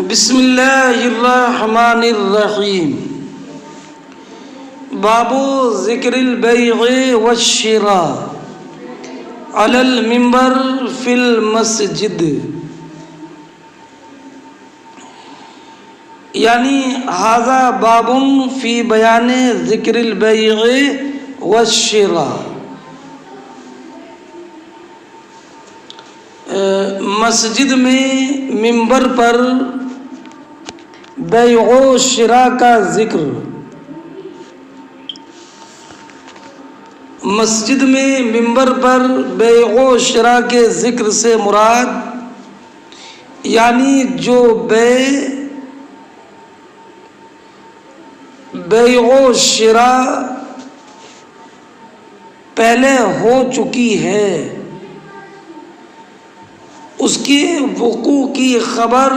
بسم اللہ الرحمن الرحیم۔ باب ذکر البیع والشراء علی المنبر فی المسجد، یعنی ھذا باب فی بیان ذکر البیع والشراء، مسجد میں منبر پر بیع و شراء کا ذکر۔ مسجد میں منبر پر بیع و شراء کے ذکر سے مراد یعنی جو بیع و شراء پہلے ہو چکی ہے اس کے وقوع کی خبر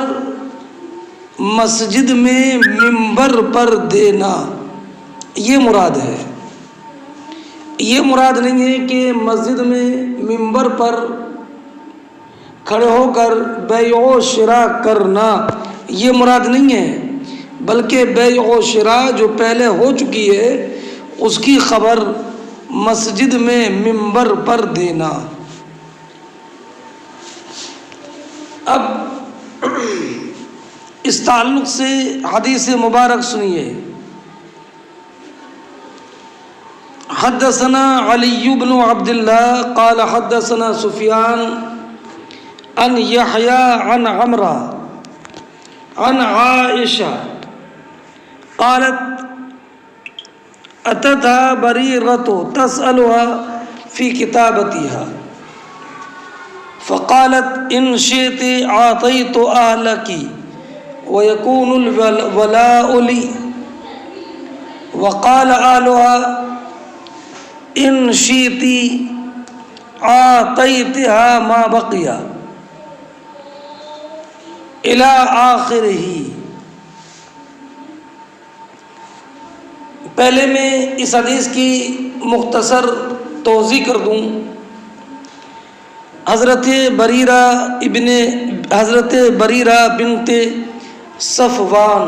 مسجد میں منبر پر دینا، یہ مراد ہے۔ یہ مراد نہیں ہے کہ مسجد میں منبر پر کھڑے ہو کر بیع و شراء کرنا، یہ مراد نہیں ہے، بلکہ بیع و شراء جو پہلے ہو چکی ہے اس کی خبر مسجد میں منبر پر دینا۔ اب اس تعلق سے حدیث مبارک سنیے۔ حدثنا علی بن عبد اللہ قال حدثنا سفیان عن یحییٰ عن عمرہ عن عائشہ قالت اتتها بریرۃ تسألها فی کتابتها فقالت ان شئت اعطیت اہلک ويكون الولاء لي، وقال آلها إن شئت أعطيتها ما بقي إلى آخره۔ پہلے میں اس حدیث کی مختصر توضیح کر دوں۔ حضرت بریرہ بنت صفوان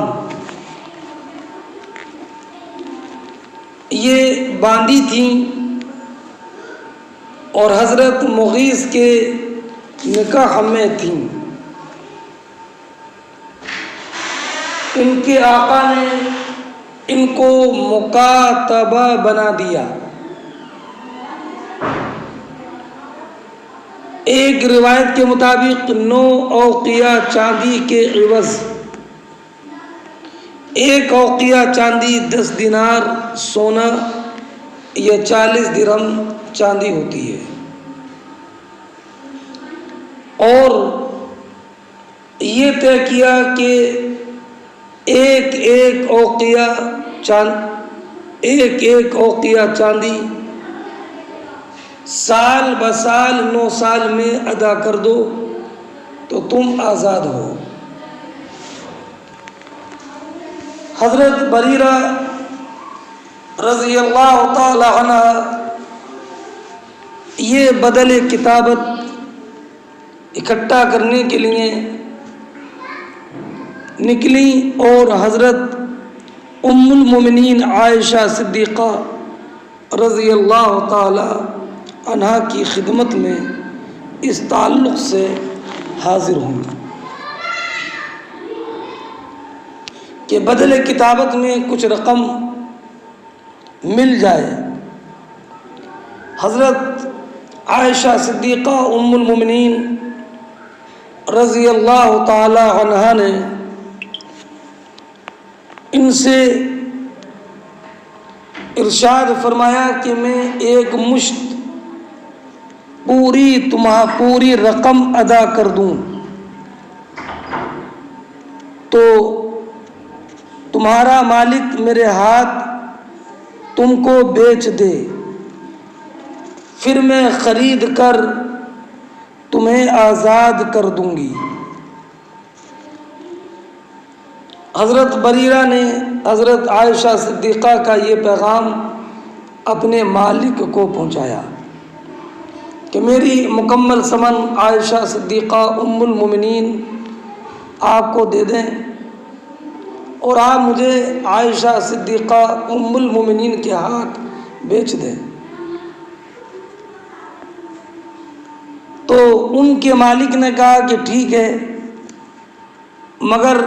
یہ باندی تھیں اور حضرت مغیث کے نکاح میں تھیں۔ ان کے آقا نے ان کو مکاتبہ بنا دیا۔ ایک روایت کے مطابق 9 اوقیہ چاندی کے عوض، 1 اوقیہ چاندی 10 دینار سونا یا 40 درہم چاندی ہوتی ہے، اور یہ طے کیا کہ ایک اوقیہ چاندی سال بسال 9 سال میں ادا کر دو تو تم آزاد ہو۔ حضرت بریرہ رضی اللہ تعالی عنہ یہ بدل کتابت اکٹھا کرنے کے لیے نکلی اور حضرت ام المومنین عائشہ صدیقہ رضی اللہ تعالی عنہا کی خدمت میں اس تعلق سے حاضر ہوں کہ بدل کتابت میں کچھ رقم مل جائے۔ حضرت عائشہ صدیقہ ام المومنین رضی اللہ تعالی عنہا نے ان سے ارشاد فرمایا کہ میں ایک مشت پوری رقم ادا کر دوں تو تمہارا مالک میرے ہاتھ تم کو بیچ دے، پھر میں خرید کر تمہیں آزاد کر دوں گی۔ حضرت بریرہ نے حضرت عائشہ صدیقہ کا یہ پیغام اپنے مالک کو پہنچایا کہ میری مکمل ثمن عائشہ صدیقہ ام المومنین آپ کو دے دیں اور آپ مجھے عائشہ صدیقہ ام المومنین کے ہاتھ بیچ دیں۔ تو ان کے مالک نے کہا کہ ٹھیک ہے، مگر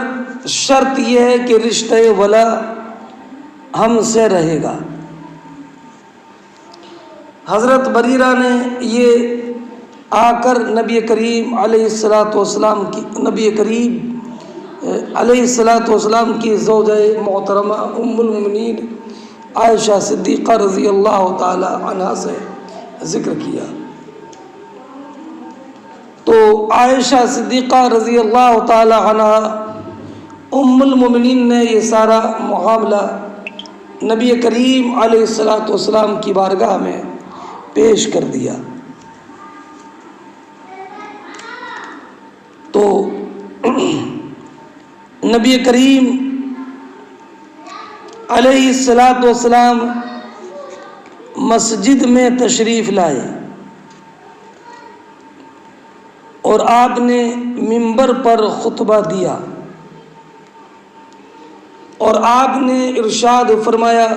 شرط یہ ہے کہ رشتہ ولا ہم سے رہے گا۔ حضرت بریرہ نے یہ آ کر نبی کریم علیہ السلام کی زوجہ محترمہ ام المومنین عائشہ صدیقہ رضی اللہ تعالی عنہا سے ذکر کیا۔ تو عائشہ صدیقہ رضی اللہ تعالی عنہا ام المومنین نے یہ سارا معاملہ نبی کریم علیہ السلام کی بارگاہ میں پیش کر دیا۔ تو نبی کریم علیہ السلام مسجد میں تشریف لائے اور آپ نے منبر پر خطبہ دیا اور آپ نے ارشاد فرمایا،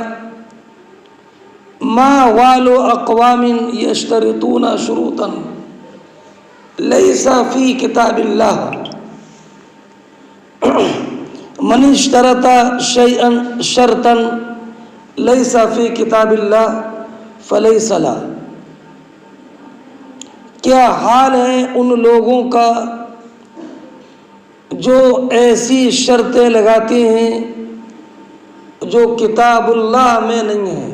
ما والو اقوام یشترطون شروطا لیس فی کتاب اللہ من اشترط شیئا شرطا لیس فی کتاب اللہ فلیس لہ۔ کیا حال ہے ان لوگوں کا جو ایسی شرطیں لگاتے ہیں جو کتاب اللہ میں نہیں ہے۔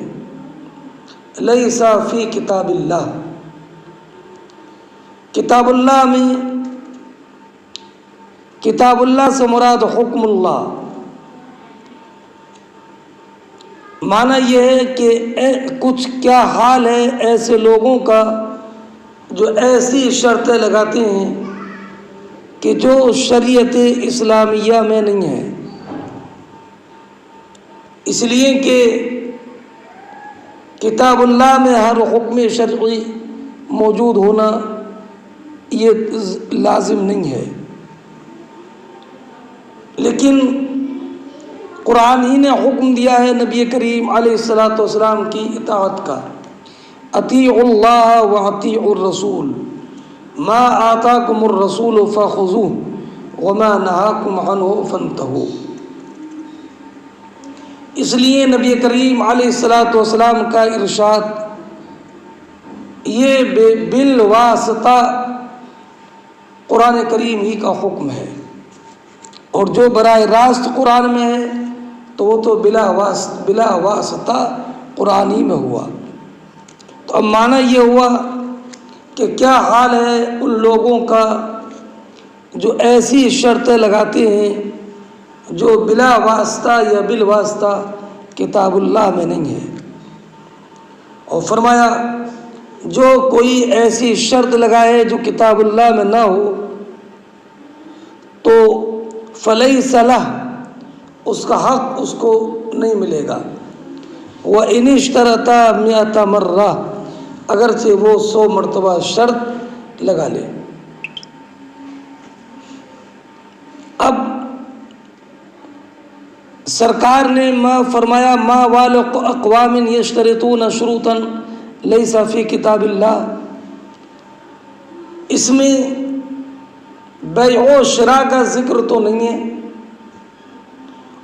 لیس فی کتاب اللہ، کتاب اللہ میں، کتاب اللہ سے مراد حکم اللہ، معنی یہ ہے کہ کچھ کیا حال ہے ایسے لوگوں کا جو ایسی شرطیں لگاتے ہیں کہ جو شریعت اسلامیہ میں نہیں ہے۔ اس لیے کہ کتاب اللہ میں ہر حکم شرعی موجود ہونا یہ لازم نہیں ہے، لیکن قرآن ہی نے حکم دیا ہے نبی کریم علیہ السلام کی اطاعت کا، اطیعوا اللہ واطیعوا الرسول ما آتاکم الرسول فخذوہ وما نہاکم عنہ فانتہوا۔ اس لیے نبی کریم علیہ السلام کا ارشاد یہ بالواسطہ قرآن کریم ہی کا حکم ہے، اور جو براہ راست قرآن میں ہے تو وہ تو بلا واسطہ قرآن ہی میں ہوا۔ تو اب معنی یہ ہوا کہ کیا حال ہے ان لوگوں کا جو ایسی شرطیں لگاتے ہیں جو بلا واسطہ یا بالواسطہ کتاب اللہ میں نہیں ہے۔ اور فرمایا جو کوئی ایسی شرط لگائے جو کتاب اللہ میں نہ ہو تو فلیس لہ، اس کا حق اس کو نہیں ملے گا۔ وَإِنِ اشْتَرَطَا مِئَةَ مَرَّةٍ، اگرچہ وہ 100 مرتبہ شرط لگا لے۔ اب سرکار نے فرمایا ما وال اقوام یشترطون شروطا لیس فی کتاب اللہ، اس میں بیع و شراء کا ذکر تو نہیں ہے،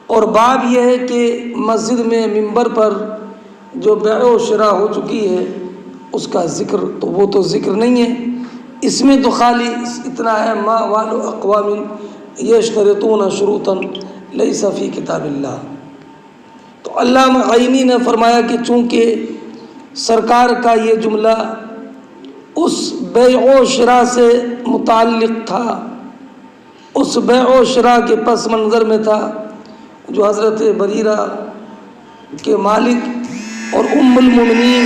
اور باب یہ ہے کہ مسجد میں منبر پر جو بیع و شراء ہو چکی ہے اس کا ذکر تو وہ تو ذکر نہیں ہے، اس میں تو خالی اتنا ہے ما وال اقوام یشترطون شروطا لیس فی کتاب اللہ۔ تو علامہ عینی نے فرمایا کہ چونکہ سرکار کا یہ جملہ اس بیع و شراء سے متعلق تھا، اس بیع و شراء کے پس منظر میں تھا جو حضرت بریرہ کے مالک اور ام المومنین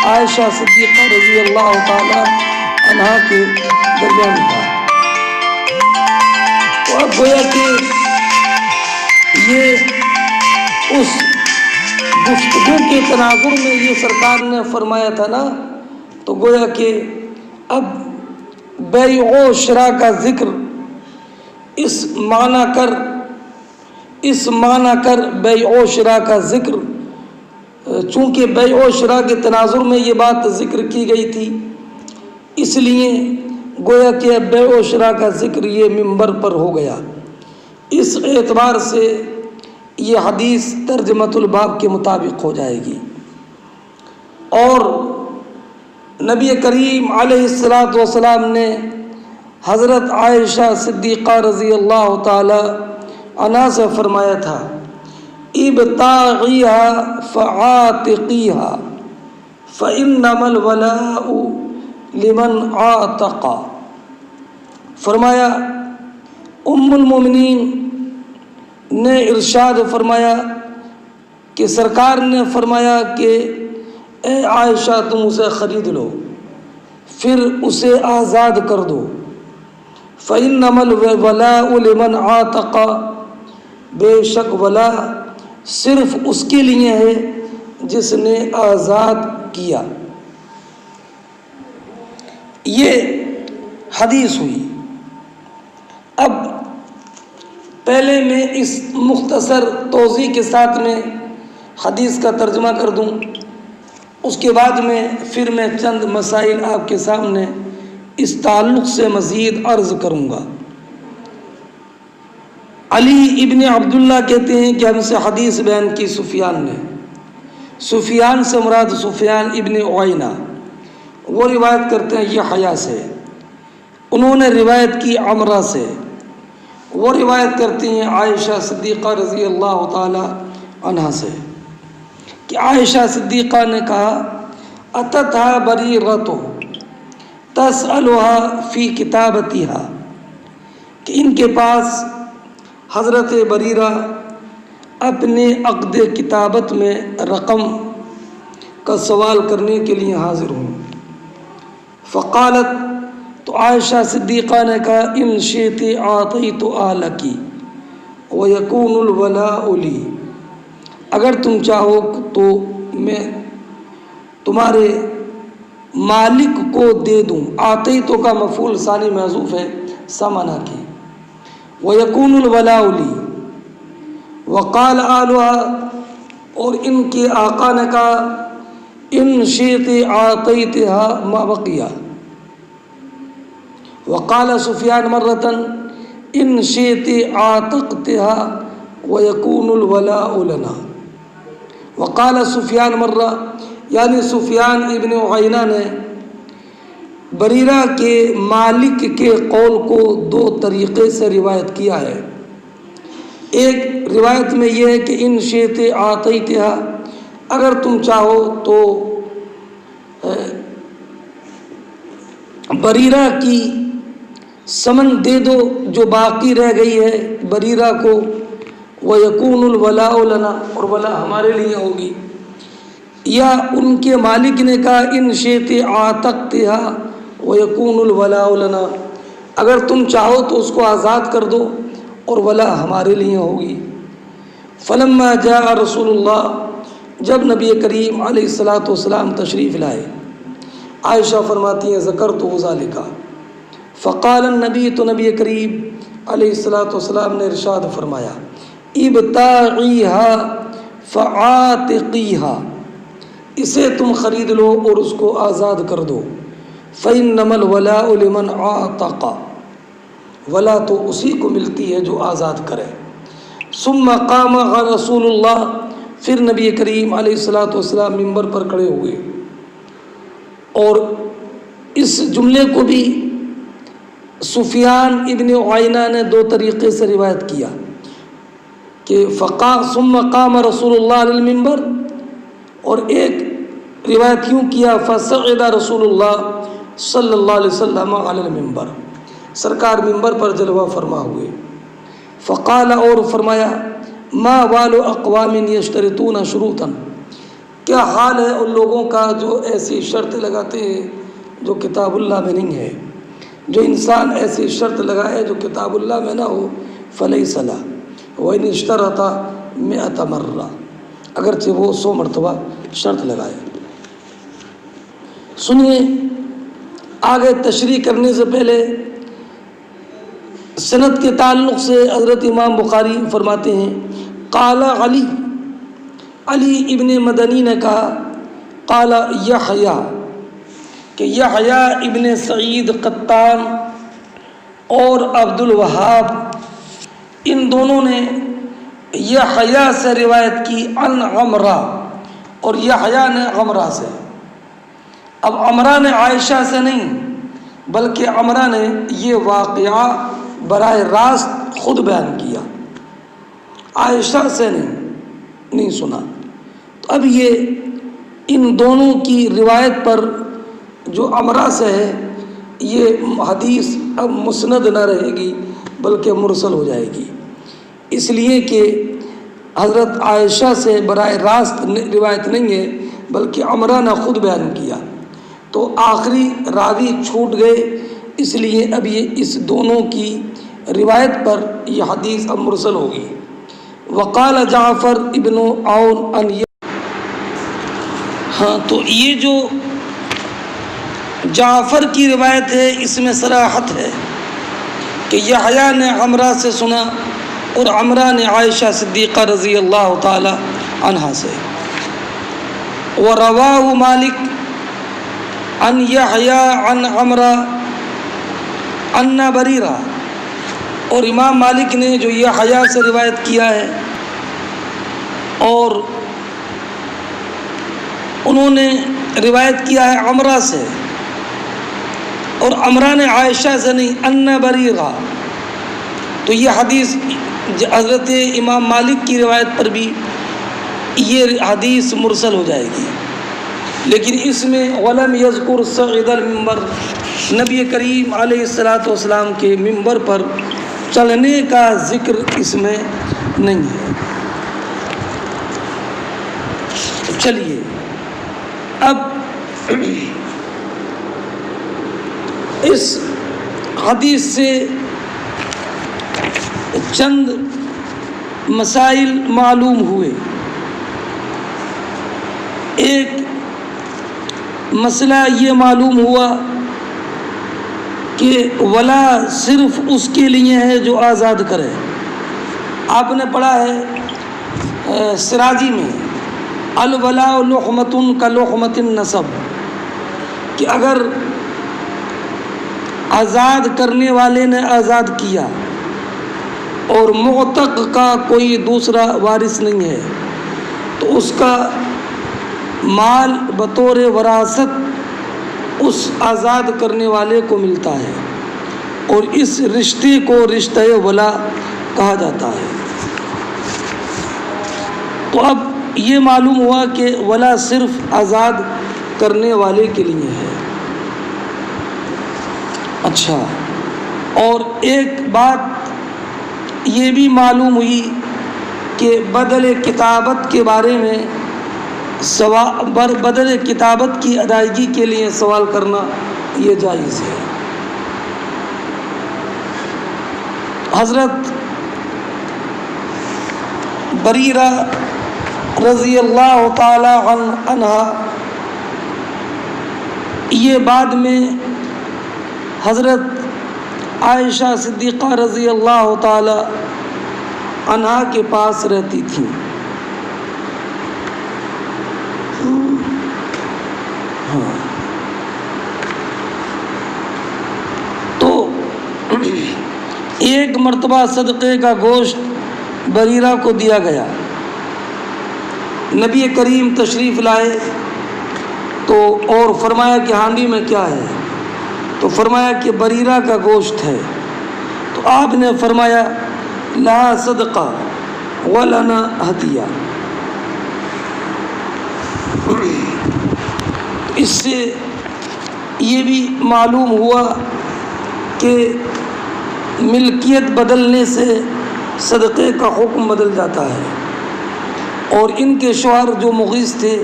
عائشہ صدیقہ رضی اللہ تعالی عنہا کے درمیان تھا۔ تو اب گویا کہ یہ اس گفتگو کے تناظر میں یہ سرکار نے فرمایا تھا نا، تو گویا کہ اب بیع و شراء کا ذکر اس معنی کر بیع و شراء کا ذکر، چونکہ بیع و شراء کے تناظر میں یہ بات ذکر کی گئی تھی، اس لیے گویا کہ بیع و شراء کا ذکر یہ منبر پر ہو گیا۔ اس اعتبار سے یہ حدیث ترجمۃ الباب کے مطابق ہو جائے گی۔ اور نبی کریم علیہ الصلاۃ والسلام نے حضرت عائشہ صدیقہ رضی اللہ تعالی عنہا سے فرمایا تھا، ابتغیھا فعاتقیھا فإنما الولاء لمن عاتق۔ فرمایا ام المومنین نے ارشاد فرمایا کہ سرکار نے فرمایا کہ اے عائشہ تم اسے خرید لو، پھر اسے آزاد کر دو۔ فإنما الولاء لمن عاتق، بے شک ولا صرف اس کے لیے ہے جس نے آزاد کیا۔ یہ حدیث ہوئی۔ اب پہلے میں اس مختصر توضیح کے ساتھ میں حدیث کا ترجمہ کر دوں، اس کے بعد میں پھر میں چند مسائل آپ کے سامنے اس تعلق سے مزید عرض کروں گا۔ علی ابن عبداللہ کہتے ہیں کہ ہم سے حدیث بیان کی سفیان نے۔ سفیان سے مراد سفیان ابن عیینہ، وہ روایت کرتے ہیں یحییٰ سے، انہوں نے روایت کی عمرہ سے، وہ روایت کرتی ہیں عائشہ صدیقہ رضی اللہ تعالی عنہا سے کہ عائشہ صدیقہ نے کہا، اتتھا بریرۃ تسألھا فی کتابتھا، کہ ان کے پاس حضرت بریرہ اپنے عقد کتابت میں رقم کا سوال کرنے کے لیے حاضر ہوں۔ فقالت، تو عائشہ صدیقہ نے کہا، ان شئت اعطیت اہلک ویکون الولاء لی، اگر تم چاہو تو میں تمہارے مالک کو دے دوں۔ اعطیتو کا مفعول ثانی محذوف ہے سمنا کی، ویکون الولاء لی، وقال اہلھا، اور ان کے آقا نے کہا، ان شئت اعطیتھا ما بقی۔ وقال سفیان مرۃ ان شئت اعتقتھا ویکون الولاء لنا۔ وقال سفیان مرہ، یعنی سفیان ابن عیینہ نے بریرہ کے مالک کے قول کو دو طریقے سے روایت کیا ہے۔ ایک روایت میں یہ ہے کہ ان شئت اعطیتھا، اگر تم چاہو تو بریرہ کی سمن دے دو جو باقی رہ گئی ہے بریرہ کو، وَيَكُونُ الْوَلَاءُ لَنَا، اور ولا ہمارے لیے ہوگی۔ یا ان کے مالک نے کہا، ان شئت اعتقتھا وَيَكُونُ الْوَلَاءُ لَنَا، اگر تم چاہو تو اس کو آزاد کر دو اور ولا ہمارے لیے ہوگی۔ فلما جاء رسول اللہ، جب نبی کریم علیہ الصلاۃ والسلام تشریف لائے، عائشہ فرماتی ہیں ذکرت ذالک، فقال النبی، تو نبی کریم علیہ الصلاۃ والسلام نے ارشاد فرمایا، ابتغیھا فعاتقیھا، اسے تم خرید لو اور اس کو آزاد کر دو۔ فإنما الولاء لمن عاتق، ولا تو اسی کو ملتی ہے جو آزاد کرے۔ ثم قام رسول اللہ، پھر نبی کریم علیہ الصلاۃ والسلام منبر پر کھڑے ہوئے، اور اس جملے کو بھی سفیان ابن عیینہ نے دو طریقے سے روایت کیا کہ ثم قام رسول اللہ علی المنبر، اور ایک روایت یوں کیا، فصعد رسول اللہ صلی اللہ علیہ وسلم علی المنبر، سرکار منبر پر جلوہ فرما ہوئے۔ فقال، اور فرمایا، ما بال اقوام یشترطون شروطا، کیا حال ہے ان لوگوں کا جو ایسی شرط لگاتے ہیں جو کتاب اللہ میں نہیں ہے۔ جو انسان ایسی شرط لگائے جو کتاب اللہ میں نہ ہو، فلیس لہ وإن اشترط 100 مرہ، اگرچہ وہ 100 مرتبہ شرط لگائے۔ سنیے، آگے تشریح کرنے سے پہلے سند کے تعلق سے حضرت امام بخاری فرماتے ہیں قال علی ابن مدنی نے کہا قال یحییٰ کہ یحییٰ ابن سعید قطان اور عبد الوہاب ان دونوں نے یحییٰ سے روایت کی عن عمرہ، اور یحییٰ نے عمرہ سے۔ اب عمرہ نے عائشہ سے نہیں بلکہ عمرہ نے یہ واقعہ براہ راست خود بیان کیا، عائشہ سے نہیں سنا۔ تو اب یہ ان دونوں کی روایت پر جو عمرہ سے ہے یہ حدیث اب مسند نہ رہے گی بلکہ مرسل ہو جائے گی، اس لیے کہ حضرت عائشہ سے براہ راست روایت نہیں ہے بلکہ عمرہ نے خود بیان کیا، تو آخری راوی چھوٹ گئے، اس لیے اب یہ اس دونوں کی روایت پر یہ حدیث اب مرسل ہوگی۔ وقال جعفر ابن عون ہاں تو یہ جو جعفر کی روایت ہے اس میں صراحت ہے کہ یحییٰ نے عمرہ سے سنا اور عمرہ نے عائشہ صدیقہ رضی اللہ تعالی عنہا سے۔ ورواه مالک عن یحییٰ عن عمرہ عن بریرہ، اور امام مالک نے جو یحییٰ سے روایت کیا ہے اور انہوں نے روایت کیا ہے عمرہ سے، اور عمرہ نے عائشہ سے نہیں ان بریرہ، تو یہ حدیث حضرت امام مالک کی روایت پر بھی یہ حدیث مرسل ہو جائے گی، لیکن اس میں ولم یذکر صعید المنبر، نبی کریم علیہ الصلاۃ والسلام کے منبر پر چلنے کا ذکر اس میں نہیں ہے۔ چلیے اب اس حدیث سے چند مسائل معلوم ہوئے۔ ایک مسئلہ یہ معلوم ہوا کہ ولا صرف اس کے لیے ہے جو آزاد کرے۔ آپ نے پڑھا ہے سراجی میں الولاء لحمۃ کلحمۃ النسب، کہ اگر آزاد کرنے والے نے آزاد کیا اور معتق کا کوئی دوسرا وارث نہیں ہے تو اس کا مال بطور وراثت اس آزاد کرنے والے کو ملتا ہے، اور اس رشتے کو رشتہ ولا کہا جاتا ہے۔ تو اب یہ معلوم ہوا کہ ولا صرف آزاد کرنے والے کے لیے ہے۔ اچھا، اور ایک بات یہ بھی معلوم ہوئی کہ بدل کتابت کے بارے میں بدل کتابت کی ادائیگی کے لیے سوال کرنا یہ جائز ہے۔ حضرت بریرہ رضی اللہ تعالی عنہا یہ بعد میں حضرت عائشہ صدیقہ رضی اللہ تعالی عنہا کے پاس رہتی تھیں۔ تو ایک مرتبہ صدقے کا گوشت بریرہ کو دیا گیا، نبی کریم تشریف لائے تو اور فرمایا کہ ہانڈی میں کیا ہے، تو فرمایا کہ بریرہ کا گوشت ہے، تو آپ نے فرمایا لا صدقہ ولنا ہدیہ۔ اس سے یہ بھی معلوم ہوا کہ ملکیت بدلنے سے صدقے کا حکم بدل جاتا ہے، اور ان کے شوہر جو مغیث تھے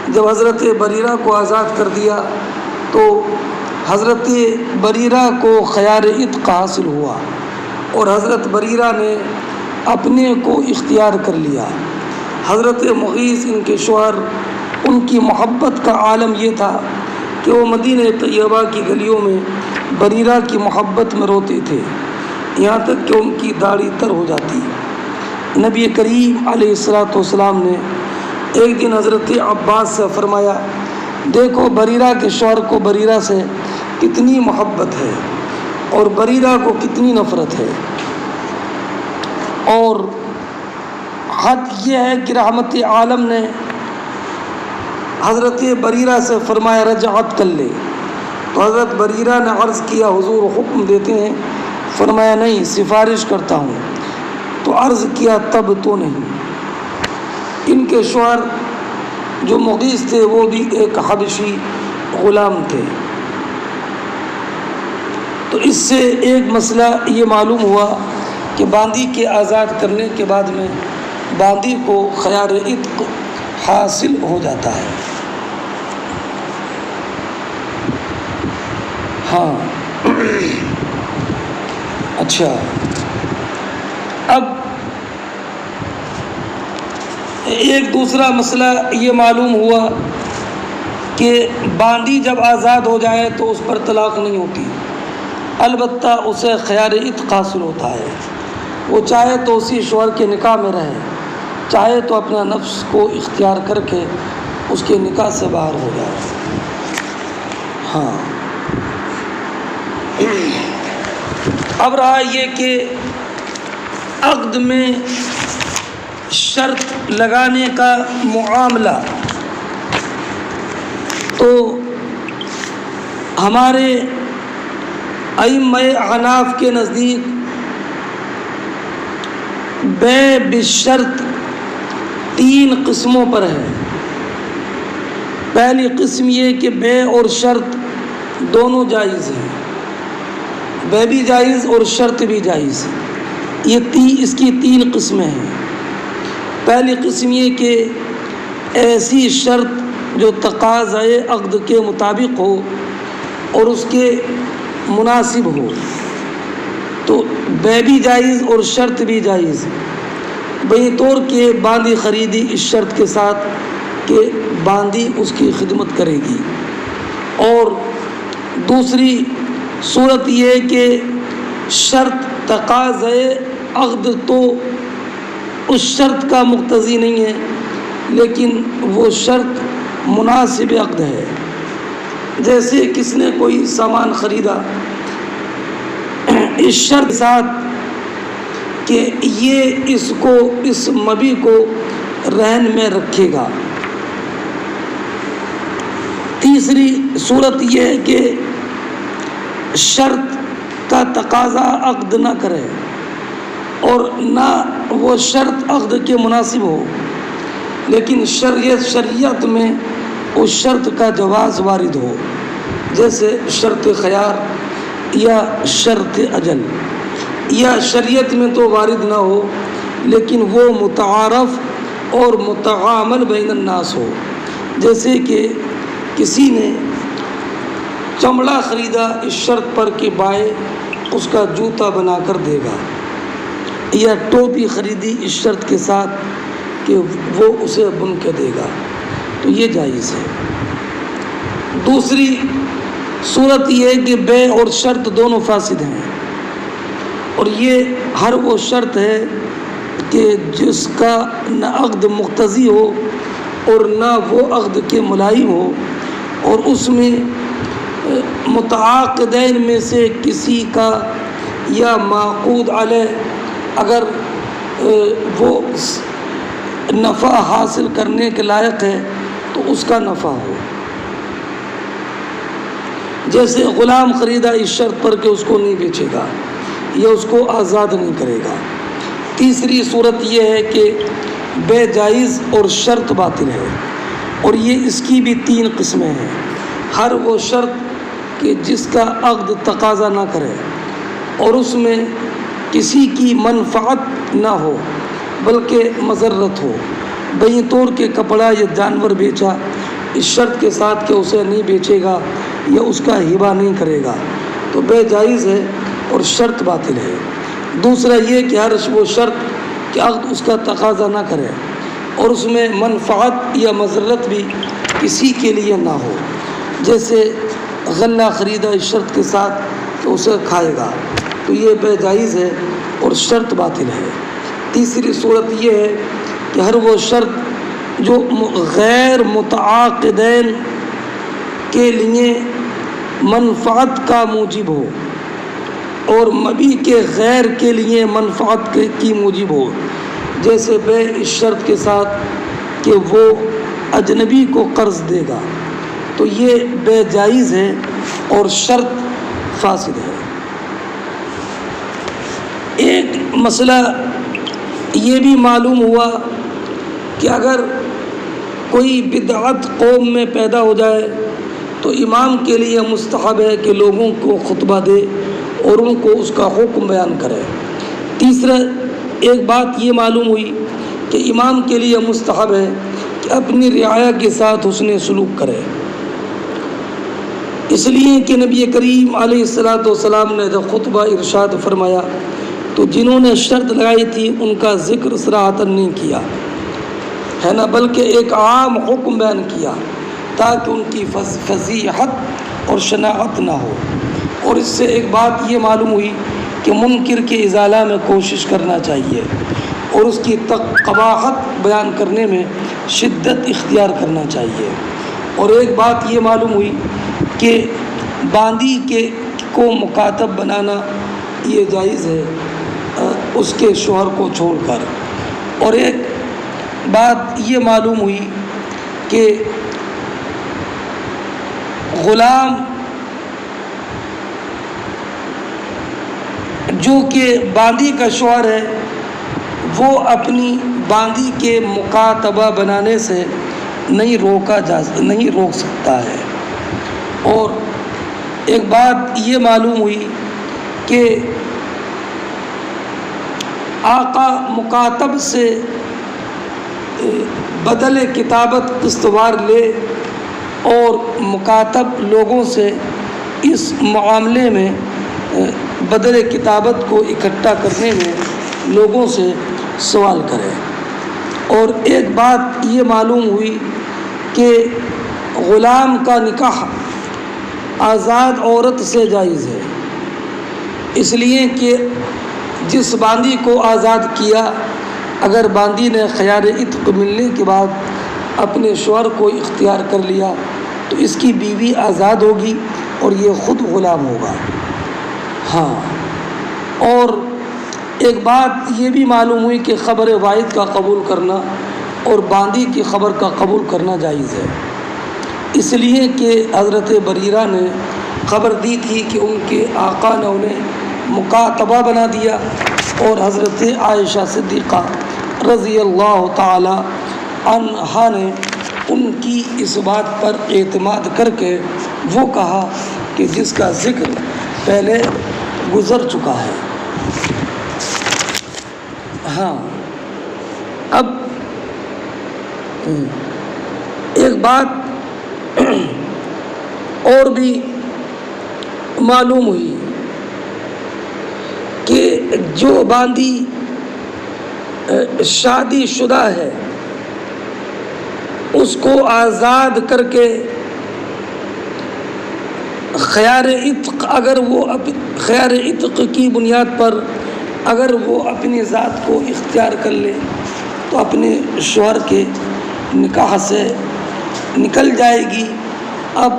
جب حضرت بریرہ کو آزاد کر دیا تو حضرت بریرہ کو خیار عتق حاصل ہوا، اور حضرت بریرہ نے اپنے کو اختیار کر لیا۔ حضرت مغیث ان کے شوہر، ان کی محبت کا عالم یہ تھا کہ وہ مدینہ طیبہ کی گلیوں میں بریرہ کی محبت میں روتے تھے، یہاں تک کہ ان کی داڑھی تر ہو جاتی. نبی کریم علیہ الصلوۃ والسلام نے ایک دن حضرت عباس سے فرمایا، دیکھو بریرہ کے شوہر کو بریرہ سے کتنی محبت ہے اور بریرہ کو کتنی نفرت ہے. اور حد یہ ہے کہ رحمت عالم نے حضرت بریرہ سے فرمایا رجعت کر لے. تو حضرت بریرہ نے عرض کیا حضور حکم دیتے ہیں؟ فرمایا نہیں، سفارش کرتا ہوں. تو عرض کیا تب تو نہیں. ان کے شوہر جو مغیث تھے وہ بھی ایک حبشی غلام تھے. تو اس سے ایک مسئلہ یہ معلوم ہوا کہ باندی کے آزاد کرنے کے بعد میں باندی کو خیار عتق حاصل ہو جاتا ہے. ہاں اچھا، اب ایک دوسرا مسئلہ یہ معلوم ہوا کہ باندی جب آزاد ہو جائے تو اس پر طلاق نہیں ہوتی، البتہ اسے خیار عتق حاصل ہوتا ہے. وہ چاہے تو اسی شوہر کے نکاح میں رہے، چاہے تو اپنا نفس کو اختیار کر کے اس کے نکاح سے باہر ہو جائے. ہاں اب رہا یہ کہ عقد میں شرط لگانے کا معاملہ. تو ہمارے ائمہ احناف کے نزدیک بیع بالشرط 3 قسموں پر ہے. پہلی قسم یہ کہ بیع اور شرط دونوں جائز ہیں، بیع بھی جائز اور شرط بھی جائز. اس کی 3 قسمیں ہیں. پہلی قسم یہ کہ ایسی شرط جو تقاضۂ عقد کے مطابق ہو اور اس کے مناسب ہو، تو بیع بھی جائز اور شرط بھی جائز. بہی طور کہ باندی خریدی اس شرط کے ساتھ کہ باندی اس کی خدمت کرے گی. اور دوسری صورت یہ کہ شرط تقاضۂ عقد تو اس شرط کا مقتضی نہیں ہے، لیکن وہ شرط مناسب عقد ہے. جیسے کس نے کوئی سامان خریدا اس شرط کے ساتھ کہ یہ اس مبی کو رہن میں رکھے گا. تیسری صورت یہ ہے کہ شرط کا تقاضا عقد نہ کرے اور نہ وہ شرط عقد کے مناسب ہو، لیکن شریعت میں اس شرط کا جواز وارد ہو، جیسے شرط خیار یا شرط اجل. یا شریعت میں تو وارد نہ ہو لیکن وہ متعارف اور متعامل بین الناس ہو. جیسے کہ کسی نے چمڑا خریدا اس شرط پر کہ بائے اس کا جوتا بنا کر دے گا، یا ٹوپی خریدی اس شرط کے ساتھ کہ وہ اسے بن کے دے گا، تو یہ جائز ہے. دوسری صورت یہ ہے کہ بیع اور شرط دونوں فاسد ہیں، اور یہ ہر وہ شرط ہے کہ جس کا نہ عقد مقتضی ہو اور نہ وہ عقد کے ملائم ہو، اور اس میں متعاقدین میں سے کسی کا یا معقود علیہ اگر وہ نفع حاصل کرنے کے لائق ہے تو اس کا نفع ہو. جیسے غلام خریدا اس شرط پر کہ اس کو نہیں بیچے گا یا اس کو آزاد نہیں کرے گا. تیسری صورت یہ ہے کہ بیع جائز اور شرط باطل ہے، اور یہ اس کی بھی 3 قسمیں ہیں. ہر وہ شرط کہ جس کا عقد تقاضا نہ کرے اور اس میں کسی کی منفعت نہ ہو بلکہ مضرت ہو. بہی طور کے کپڑا یا جانور بیچا اس شرط کے ساتھ کہ اسے نہیں بیچے گا یا اس کا ہبہ نہیں کرے گا، تو بیع جائز ہے اور شرط باطل ہے. دوسرا یہ کہ ہر وہ شرط کہ عقد اس کا تقاضا نہ کرے اور اس میں منفعت یا مضرت بھی کسی کے لیے نہ ہو. جیسے غلہ خریدا اس شرط کے ساتھ کہ اسے کھائے گا، تو یہ بے جائز ہے اور شرط باطل ہے۔ تیسری صورت یہ ہے کہ ہر وہ شرط جو غیر متعاقدین کے لیے منفعت کا موجب ہو اور مبیع کے غیر کے لیے منفعت کی موجب ہو، جیسے بے اس شرط کے ساتھ کہ وہ اجنبی کو قرض دے گا، تو یہ بے جائز ہے اور شرط فاسد ہے۔ ایک مسئلہ یہ بھی معلوم ہوا کہ اگر کوئی بدعت قوم میں پیدا ہو جائے تو امام کے لیے مستحب ہے کہ لوگوں کو خطبہ دے اور ان کو اس کا حکم بیان کرے۔ تیسرا ایک بات یہ معلوم ہوئی کہ امام کے لیے مستحب ہے کہ اپنی رعایا کے ساتھ حسن سلوک کرے، اس لیے کہ نبی کریم علیہ السلام نے جب خطبہ ارشاد فرمایا تو جنہوں نے شرط لگائی تھی ان کا ذکر صراحتاً نہیں کیا ہے نا، بلکہ ایک عام حکم بیان کیا تاکہ ان کی فصیحت اور شناعت نہ ہو۔ اور اس سے ایک بات یہ معلوم ہوئی کہ منکر کے ازالہ میں کوشش کرنا چاہیے اور اس کی قباحت بیان کرنے میں شدت اختیار کرنا چاہیے۔ اور ایک بات یہ معلوم ہوئی کہ باندی کو مکاتب بنانا یہ جائز ہے اس کے شوہر کو چھوڑ کر۔ اور ایک بات یہ معلوم ہوئی کہ غلام جو کہ باندی کا شوہر ہے وہ اپنی باندی کے مکاتبہ بنانے سے نہیں روک سکتا ہے۔ اور ایک بات یہ معلوم ہوئی کہ آقا مکاتب سے بدل کتابت قسطوار لے اور مکاتب لوگوں سے اس معاملے میں بدل کتابت کو اکٹھا کرنے میں لوگوں سے سوال کرے۔ اور ایک بات یہ معلوم ہوئی کہ غلام کا نکاح آزاد عورت سے جائز ہے، اس لیے کہ جس باندی کو آزاد کیا اگر باندی نے خیار عتق ملنے کے بعد اپنے شوہر کو اختیار کر لیا تو اس کی بیوی آزاد ہوگی اور یہ خود غلام ہوگا۔ ہاں، اور ایک بات یہ بھی معلوم ہوئی کہ خبر واحد کا قبول کرنا اور باندی کی خبر کا قبول کرنا جائز ہے، اس لیے کہ حضرت بریرہ نے خبر دی تھی کہ ان کے آقا نے انہیں مکاتبہ بنا دیا، اور حضرت عائشہ صدیقہ رضی اللہ تعالی عنہا نے ان کی اس بات پر اعتماد کر کے وہ کہا کہ جس کا ذکر پہلے گزر چکا ہے۔ ہاں، اب ایک بات اور بھی معلوم ہوئی کہ جو باندی شادی شدہ ہے اس کو آزاد کر کے خیار عتق خیار عتق کی بنیاد پر اگر وہ اپنی ذات کو اختیار کر لے تو اپنے شوہر کے نکاح سے نکل جائے گی۔ اب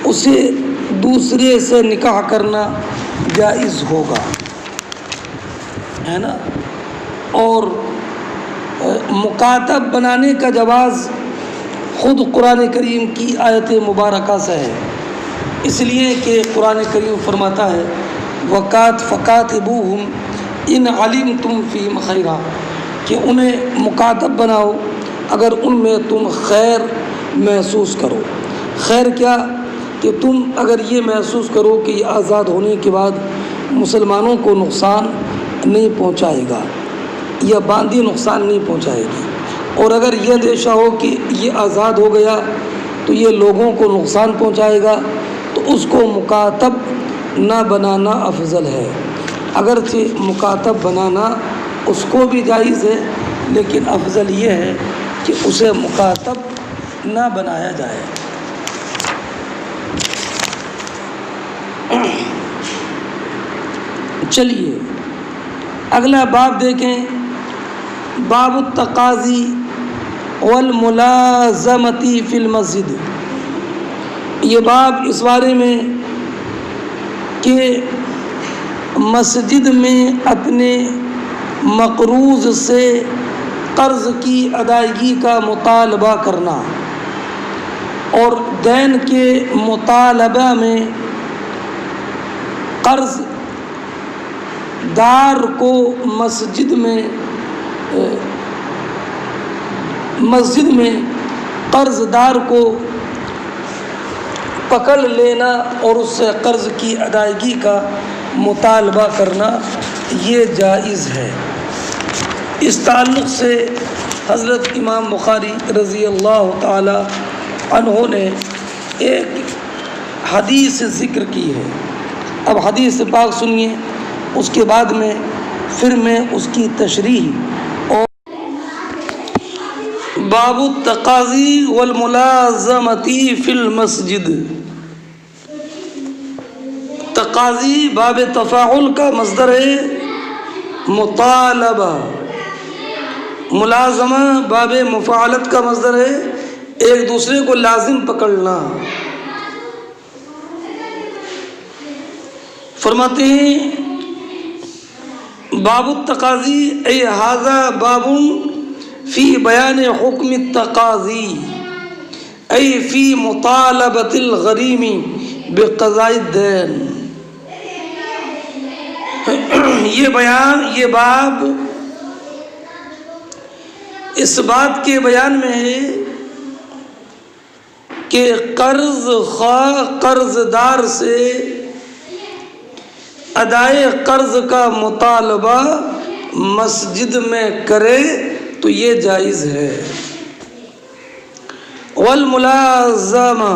اسے دوسرے سے نکاح کرنا جائز ہوگا، ہے نا۔ اور مکاتب بنانے کا جواز خود قرآن کریم کی آیت مبارکہ سے ہے، اس لیے کہ قرآن کریم فرماتا ہے فَكَاتِبُوهُمْ إِنْ عَلِمْتُمْ فِيهِمْ خَيْرًا، کہ انہیں مکاتب بناؤ اگر ان میں تم خیر محسوس کرو۔ خیر کیا؟ کہ تم اگر یہ محسوس کرو کہ یہ آزاد ہونے کے بعد مسلمانوں کو نقصان نہیں پہنچائے گا یا باندی نقصان نہیں پہنچائے گی، اور اگر یہ اندیشہ ہو کہ یہ آزاد ہو گیا تو یہ لوگوں کو نقصان پہنچائے گا تو اس کو مکاتب نہ بنانا افضل ہے۔ اگرچہ مکاتب بنانا اس کو بھی جائز ہے لیکن افضل یہ ہے کہ اسے مکاتب نہ بنایا جائے۔ چلیے اگلا باب دیکھیں، باب التقاضی والملازمتی فی المسجد۔ یہ باب اس بارے میں کہ مسجد میں اپنے مقروض سے قرض کی ادائیگی کا مطالبہ کرنا اور دین کے مطالبہ میں قرض دار کو مسجد میں قرض دار کو پکڑ لینا اور اس سے قرض کی ادائیگی کا مطالبہ کرنا یہ جائز ہے۔ اس تعلق سے حضرت امام بخاری رضی اللہ تعالی عنہ نے ایک حدیث ذکر کی ہے۔ اب حدیث پاک سنیے، اس کے بعد میں پھر میں اس کی تشریح اور باب التقاضی والملازمتی فی المسجد۔ تقاضی باب تفاعل کا مصدر ہے مطالبہ، ملازمہ باب مفاعلت کا مصدر ہے ایک دوسرے کو لازم پکڑنا۔ فرماتے ہیں باب التقاضی اے ھذا باب فی بیان حکم التقاضی اے فی مطالبۃ الغریم بقضاء الدین۔ یہ باب اس بات کے بیان میں ہے کہ قرض خواہ قرض دار سے ادائے قرض کا مطالبہ مسجد میں کرے تو یہ جائز ہے۔ والملازمہ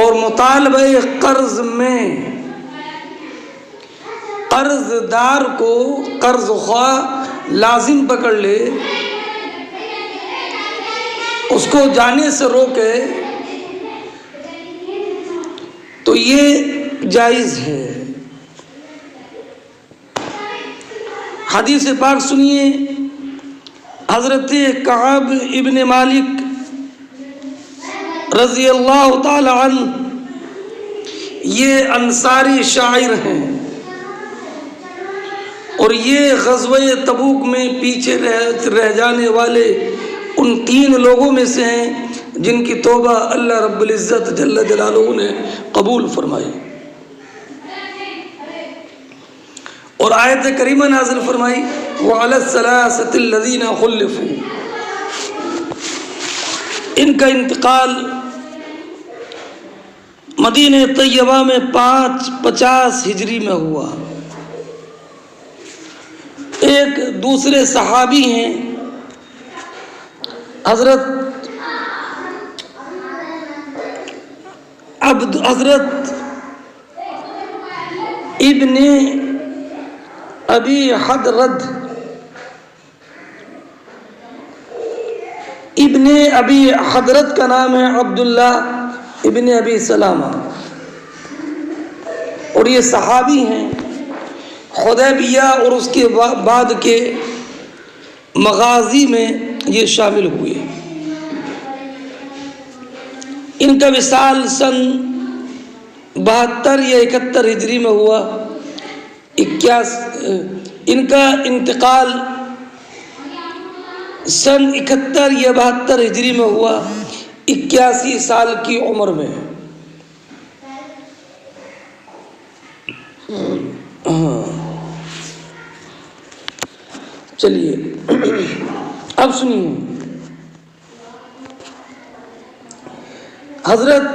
اور مطالبہ قرض میں قرض دار کو قرض خواہ لازم پکڑ لے، اس کو جانے سے روکے تو یہ جائز ہے۔ حدیث پاک سنیے، حضرت کعب ابن مالک رضی اللہ تعالی عنہ یہ انصاری شاعر ہیں اور یہ غزوہ تبوک میں پیچھے رہ جانے والے ان 3 لوگوں میں سے ہیں جن کی توبہ اللہ رب العزت جل جلالہ نے قبول فرمائی اور آیت کریمہ نازل فرمائی وَعَلَى الثَّلَاثَةِ الَّذِينَ خُلِّفُوا۔ ان کا انتقال مدینہ طیبہ میں 50 ہجری میں ہوا۔ ایک دوسرے صحابی ہیں حضرت ابن ابی حضرت ابن ابی حضرت کا نام ہے عبداللہ ابن ابی سلامہ اور یہ صحابی ہیں۔ حدیبیہ اور اس کے بعد کے مغازی میں یہ شامل ہوئے۔ ان کا وصال سن 72 یا 71 ہجری میں ہوا۔ ان کا انتقال سن 71 یا 72 ہجری میں ہوا، 81 سال کی عمر میں۔ چلیے اب سنیے، حضرت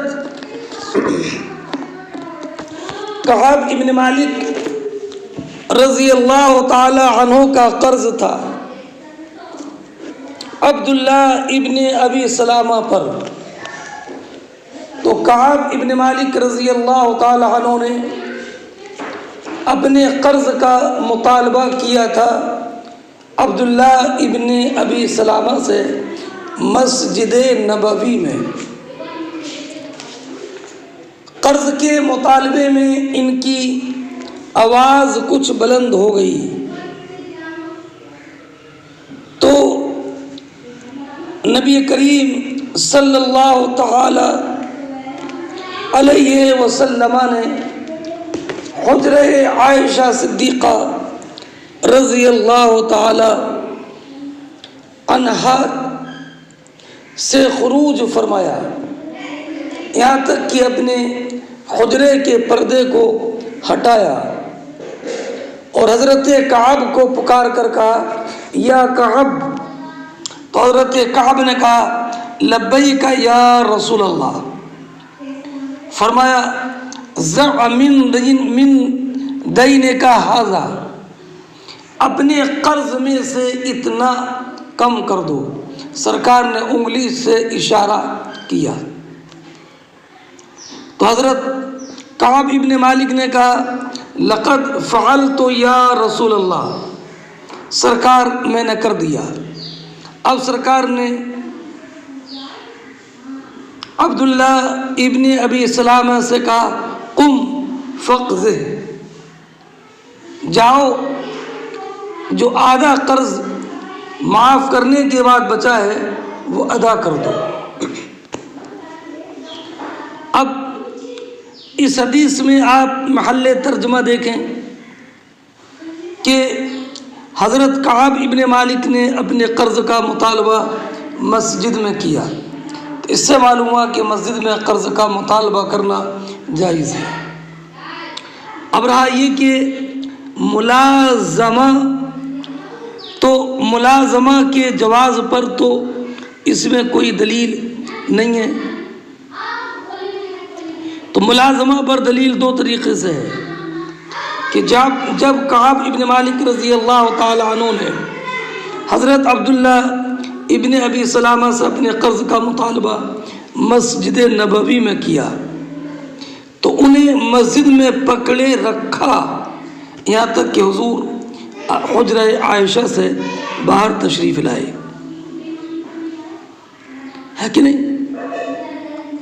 کعب ابن مالک رضی اللہ تعالی عنہ کا قرض تھا عبداللہ ابن ابی سلامہ پر، تو کعب ابن مالک رضی اللہ تعالی عنہ نے اپنے قرض کا مطالبہ کیا تھا عبداللہ ابن ابی سلامہ سے مسجد نبوی میں۔ قرض کے مطالبے میں ان کی آواز کچھ بلند ہو گئی تو نبی کریم صلی اللہ تعالی علیہ وسلم نے حجرہ عائشہ صدیقہ رضی اللہ تعالی عنہا سے خروج فرمایا، یہاں تک کہ اپنے حجرے کے پردے کو ہٹایا اور حضرت کعب کو پکار کر کہا یا کعب، تو حضرت کعب نے کہا لبیک یا رسول اللہ، فرمایا زع من دینک ھذا، اپنے قرض میں سے اتنا کم کر دو۔ سرکار نے انگلی سے اشارہ کیا تو حضرت کعب ابن مالک نے کہا لقد فعلت یا رسول اللہ، سرکار میں نے کر دیا۔ اب سرکار نے عبداللہ ابن ابی سلامہ سے کہا قم فقضہ، جاؤ جو آدھا قرض معاف کرنے کے بعد بچا ہے وہ ادا کر دو۔ اب اس حدیث میں آپ محل ترجمہ دیکھیں کہ حضرت کعب ابن مالک نے اپنے قرض کا مطالبہ مسجد میں کیا، تو اس سے معلوم ہوا کہ مسجد میں قرض کا مطالبہ کرنا جائز ہے۔ اب رہا یہ کہ ملازمہ، تو ملازمہ کے جواز پر تو اس میں کوئی دلیل نہیں ہے، تو ملازمہ پر دلیل دو طریقے سے ہے کہ جب کعب ابن مالک رضی اللہ تعالی عنہ نے حضرت عبداللہ ابن ابی سلامہ سے اپنے قرض کا مطالبہ مسجد نبوی میں کیا تو انہیں مسجد میں پکڑے رکھا، یہاں تک کہ حضور حجرہ عائشہ سے باہر تشریف لائے، ہے کہ نہیں؟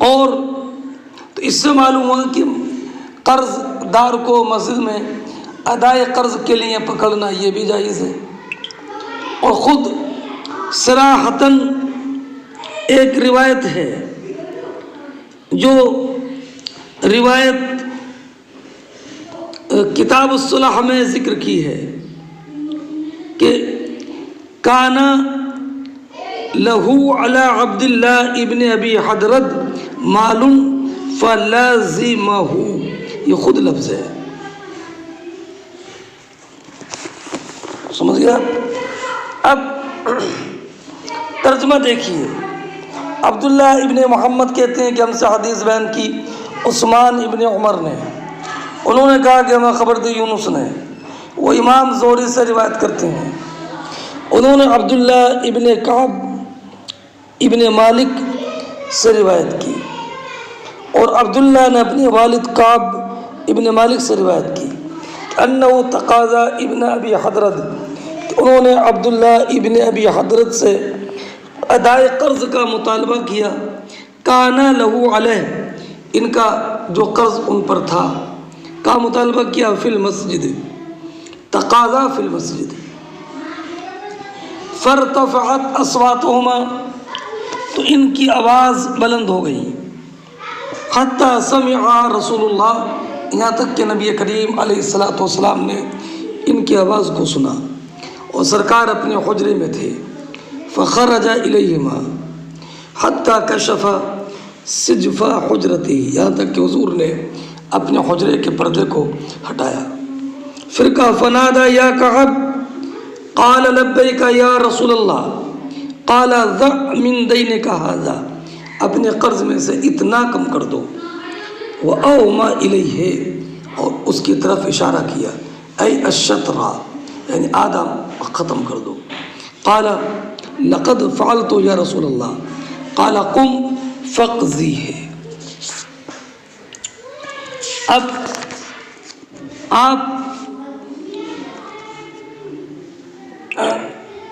اور تو اس سے معلوم ہوا کہ قرض دار کو مسجد میں ادائے قرض کے لیے پکڑنا یہ بھی جائز ہے۔ اور خود صراحتاً ایک روایت ہے جو روایت کتاب الصلح میں ذکر کی ہے کہ کانا لہو علی عبداللہ ابن ابی حضرت مال فلازمہ، یہ خود لفظ ہے، سمجھ گیا؟ اب ترجمہ دیکھیے، عبداللہ ابن محمد کہتے ہیں کہ ہم سے حدیث بیان کی عثمان ابن عمر نے، انہوں نے کہا کہ ہمیں خبر دی یونس نے، وہ امام زہری سے روایت کرتے ہیں، انہوں نے عبداللہ ابن کعب ابن مالک سے روایت کی، اور عبداللہ نے اپنے والد کعب ابن مالک سے روایت کی انہو تقاضا ابن ابی حضرت، انہوں نے عبداللہ ابن ابی حضرت سے ادائے قرض کا مطالبہ کیا، کانا لہو علیہ، ان کا جو قرض ان پر تھا، کا مطالبہ کیا فی المسجد، تقاضا فی المسجد، فارتفعت اصواتہما، تو ان کی آواز بلند ہو گئی، حتی سمع رسول اللہ، یہاں تک کہ نبی کریم علیہ السلام نے ان کی آواز کو سنا، اور سرکار اپنے حجرے میں تھے، فخرج الیہما حتی کشف سجف حجرتی، یہاں تک کہ حضور نے اپنے حجرے کے پردے کو ہٹایا، پھر کہا فنادا یا کعب قال لبیک یا رسول اللہ، قال ضع من دینک ھذا، اپنے قرض میں سے اتنا کم کر دو، وَأَوْمَا إِلَيْهِ، اور اس کی طرف اشارہ کیا، اے الشطرہ، یعنی آدھا ختم کر دو، قال لقد فعلت یا رسول اللہ، قال قم فقضیہ۔ اب آپ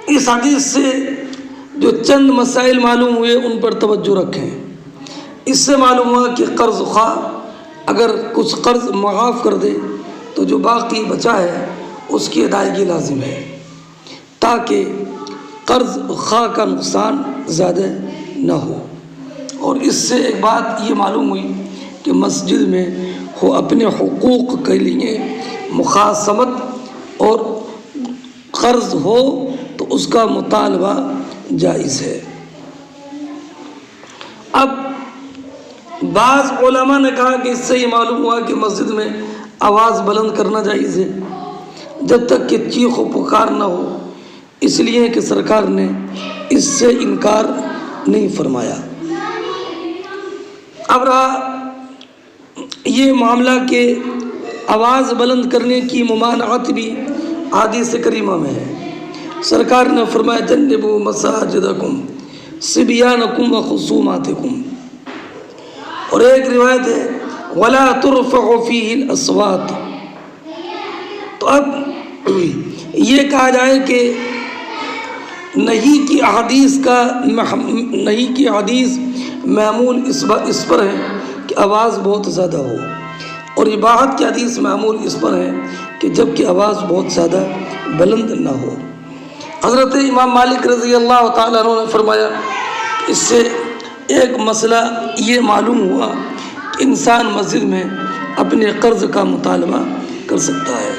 اس حدیث سے جو چند مسائل معلوم ہوئے ان پر توجہ رکھیں۔ اس سے معلوم ہوا کہ قرض خواہ اگر کچھ قرض معاف کر دے تو جو باقی بچا ہے اس کی ادائیگی لازم ہے، تاکہ قرض خواہ کا نقصان زیادہ نہ ہو۔ اور اس سے ایک بات یہ معلوم ہوئی کہ مسجد میں وہ اپنے حقوق کے لیے مخاصمت اور قرض ہو تو اس کا مطالبہ جائز ہے۔ اب بعض علماء نے کہا کہ اس سے یہ معلوم ہوا کہ مسجد میں آواز بلند کرنا جائز ہے جب تک کہ چیخ و پکار نہ ہو، اس لیے کہ سرکار نے اس سے انکار نہیں فرمایا۔ اب رہا یہ معاملہ کہ آواز بلند کرنے کی ممانعت بھی حدیث کریمہ میں ہے۔ سرکار نے فرمایا جنبوا مساجدکم صبیانکم وخصوماتکم، اور ایک روایت ہے ولا ترفع فیہ الاصوات۔ تو اب یہ کہا جائے کہ نہیں کی حدیث معمول اس پر ہے کہ آواز بہت زیادہ ہو، اور اباحت کی حدیث معمول اس پر ہے کہ جب کہ آواز بہت زیادہ بلند نہ ہو۔ حضرت امام مالک رضی اللہ تعالیٰ عنہ نے فرمایا اس سے ایک مسئلہ یہ معلوم ہوا کہ انسان مسجد میں اپنے قرض کا مطالبہ کر سکتا ہے،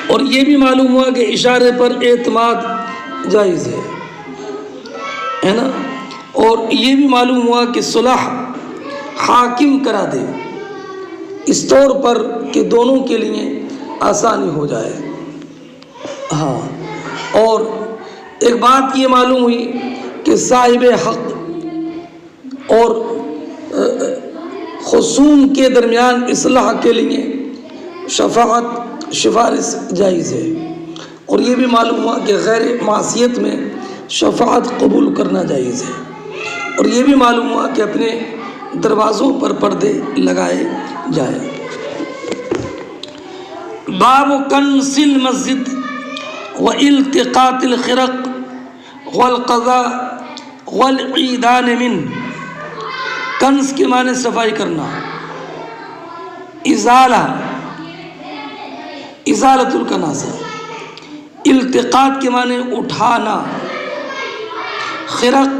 اور یہ بھی معلوم ہوا کہ اشارے پر اعتماد جائز ہے نا، اور یہ بھی معلوم ہوا کہ صلح حاکم کرا دے اس طور پر کہ دونوں کے لیے آسانی ہو جائے۔ ہاں، اور ایک بات یہ معلوم ہوئی کہ صاحب حق اور خصوم کے درمیان اصلاح کے لیے سفارش جائز ہے، اور یہ بھی معلوم ہوا کہ غیر معصیت میں شفاعت قبول کرنا جائز ہے، اور یہ بھی معلوم ہوا کہ اپنے دروازوں پر پردے لگائے جائیں۔ باب کنس المسجد والتقاط الخرق والقضاء والعیدان من۔ کنس کے معنی صفائی کرنا، ازالۃ الکناسہ، التقاط کے معنی اٹھانا، خرق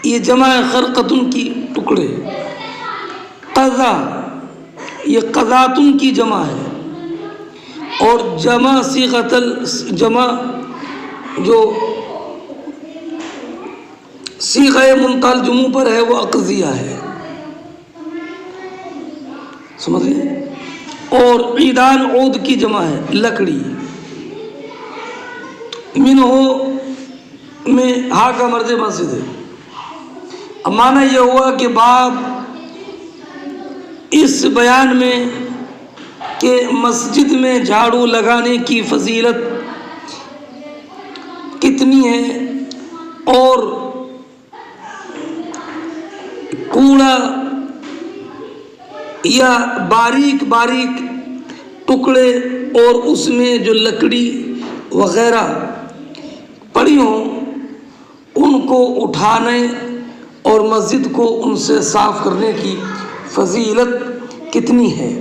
یہ جمع خرقتن کی ٹکڑے، قضا یہ قضاتن کی جمع ہے، اور جمع صیغۃ جمع جو صیغہ منتہی الجموع پر ہے وہ اقضیہ ہے، سمجھ گئے؟ اور عیدان عود کی جمع ہے، لکڑی۔ منہ میں ہا کا مرد مسجد ہے۔ اب معنی یہ ہوا کہ باب اس بیان میں کہ مسجد میں جھاڑو لگانے کی فضیلت کتنی ہے، اور کوڑا یا باریک باریک ٹکڑے اور اس میں جو لکڑی وغیرہ پڑی ہوں ان کو اٹھانے اور مسجد کو ان سے صاف کرنے کی فضیلت کتنی ہے،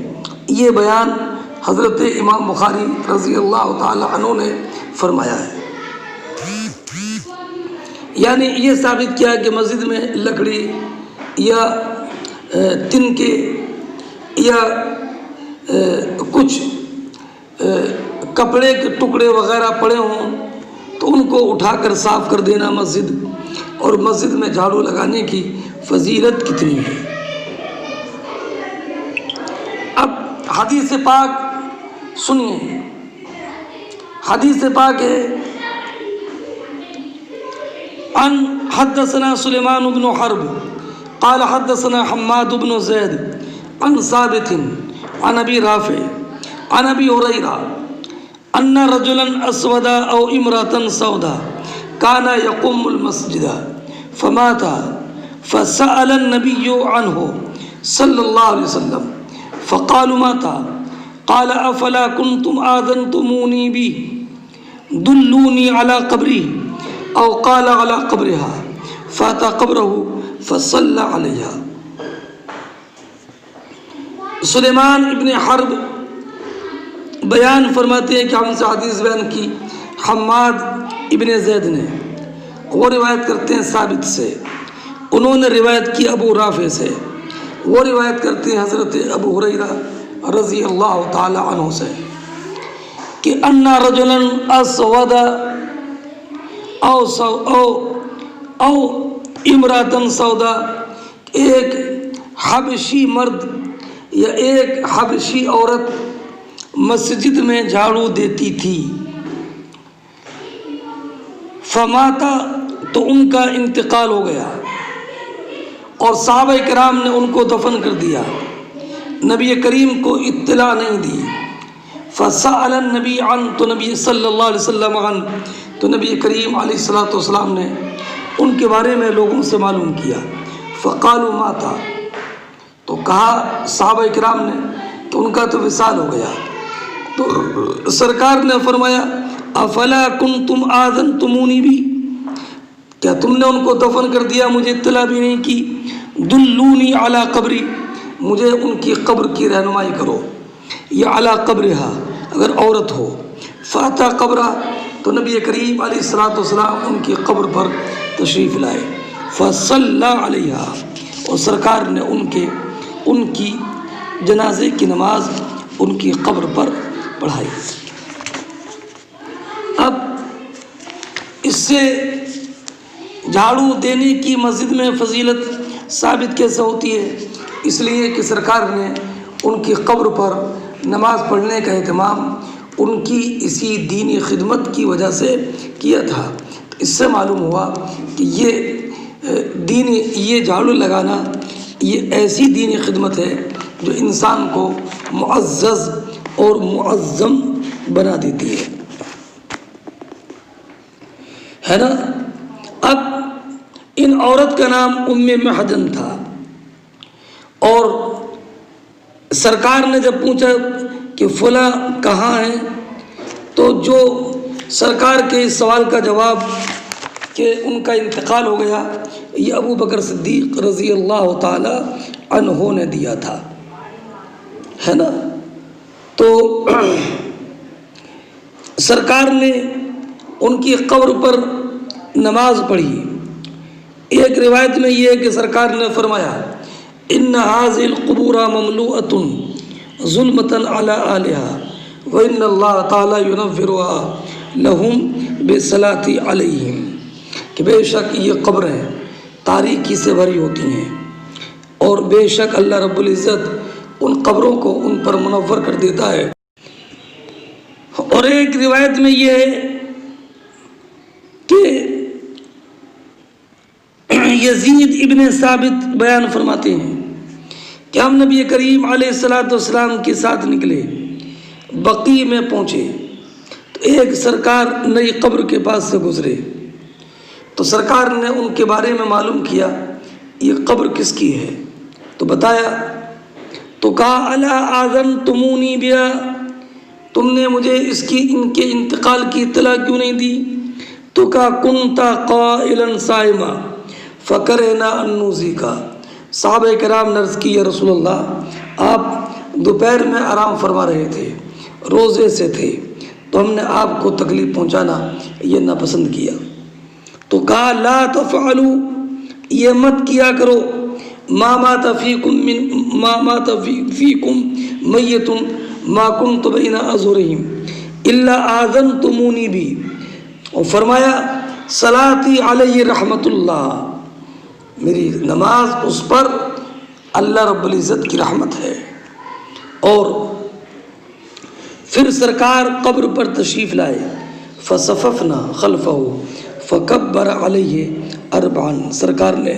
یہ بیان حضرت امام بخاری رضی اللہ تعالی عنہ نے فرمایا ہے۔ یعنی یہ ثابت کیا کہ مسجد میں لکڑی یا تنکے یا کچھ کپڑے کے ٹکڑے وغیرہ پڑے ہوں تو ان کو اٹھا کر صاف کر دینا مسجد، اور مسجد میں جھاڑو لگانے کی فضیلت کتنی ہے۔ اب حدیث پاک سنیے، حدیث پاک ہے عن حدثنا سلیمان بن حرب قال حدثنا حماد بن زید عن ثابت عن ابی رافع عن ابی ہریرہ ان رجلا اسودا او امرأة سودا كان يقوم المسجد فمات فسأل النبي عنه صلى الله عليه وسلم فقالوا مات قال افلا كنتم آذنتموني به دلوني على قبره او قال على قبرها فاتى قبره فصلى عليها۔ سلیمان ابن حرب بیان فرماتے ہیں کہ ہم سے حدیث بیان کی حماد ابن زید نے، وہ روایت کرتے ہیں ثابت سے، انہوں نے روایت کی ابو رافع سے، وہ روایت کرتے ہیں حضرت ابو ہریرہ رضی اللہ تعالی عنہ سے کہ ان رجلا اسود او امراتن سودا، ایک حبشی مرد یا ایک حبشی عورت مسجد میں جھاڑو دیتی تھی، فماتا، تو ان کا انتقال ہو گیا اور صحابہ کرام نے ان کو دفن کر دیا، نبی کریم کو اطلاع نہیں دی، فسأل النبی عن، تو نبی صلی اللہ علیہ وسلم عن، تو نبی کریم علیہ الصلوۃ والسلام نے ان کے بارے میں لوگوں سے معلوم کیا، فقالوا ماتا، تو کہا صحابہ کرام نے کہ ان کا تو وصال ہو گیا، تو سرکار نے فرمایا افلا کنتم آذنتمونی بھی، کیا تم نے ان کو دفن کر دیا، مجھے اطلاع بھی نہیں کی، دلونی علی قبری، مجھے ان کی قبر کی رہنمائی کرو، یا علی قبرہا اگر عورت ہو، فاتا قبرہ، تو نبی کریم علیہ الصلوۃ والسلام ان کی قبر پر تشریف لائے، فصلی علیہا، اور سرکار نے ان کی جنازے کی نماز ان کی قبر پر پڑھائی۔ اب اس سے جھاڑو دینے کی مسجد میں فضیلت ثابت کیسے ہوتی ہے؟ اس لیے کہ سرکار نے ان کی قبر پر نماز پڑھنے کا اہتمام ان کی اسی دینی خدمت کی وجہ سے کیا تھا۔ اس سے معلوم ہوا کہ یہ جھاڑو لگانا یہ ایسی دینی خدمت ہے جو انسان کو معزز اور معظم بنا دیتی ہے نا۔ اب ان عورت کا نام ام محجن تھا، اور سرکار نے جب پوچھا کہ فلاں کہاں ہے، تو جو سرکار کے اس سوال کا جواب کہ ان کا انتقال ہو گیا، یہ ابو بکر صدیق رضی اللہ تعالی عنہ نے دیا تھا، ہے نا۔ تو سرکار نے ان کی قبر پر نماز پڑھی۔ ایک روایت میں یہ ہے کہ سرکار نے فرمایا ان هذه القبور مملوءة ظلمة على اهلها وان اللہ تعالی ينورها لهم بالصلاة علیہم، کہ بے شک یہ قبریں تاریکی سے بھری ہوتی ہیں، اور بے شک اللہ رب العزت ان قبروں کو ان پر منور کر دیتا ہے۔ اور ایک روایت میں یہ ہے کہ یزید ابن ثابت بیان فرماتے ہیں کہ ہم نبی کریم علیہ الصلوۃ والسلام کے ساتھ نکلے، بقیع میں پہنچے تو ایک سرکار نئی قبر کے پاس سے گزرے، تو سرکار نے ان کے بارے میں معلوم کیا یہ قبر کس کی ہے، تو بتایا، تو کہا الا آذنتمونی بہا، تم نے مجھے ان کے انتقال کی اطلاع کیوں نہیں دی؟ تو کہا کنت قائلا صائما فکرہنا ان نؤذیکا، صحابہ کرام نے عرض کی یا رسول اللہ، آپ دوپہر میں آرام فرما رہے تھے، روزے سے تھے، تو ہم نے آپ کو تکلیف پہنچانا یہ ناپسند کیا۔ تو کہا لا تفعلوا، یہ مت کیا کرو، ما مات فیکم میت ما کنت بین اظہرہم الا آذنتمونی بھی، اور فرمایا صلاتی علیہ رحمت اللہ، میری نماز اس پر اللہ رب العزت کی رحمت ہے۔ اور پھر سرکار قبر پر تشریف لائے، فصففنا خلفہ فکبر علیہ اربعا، سرکار نے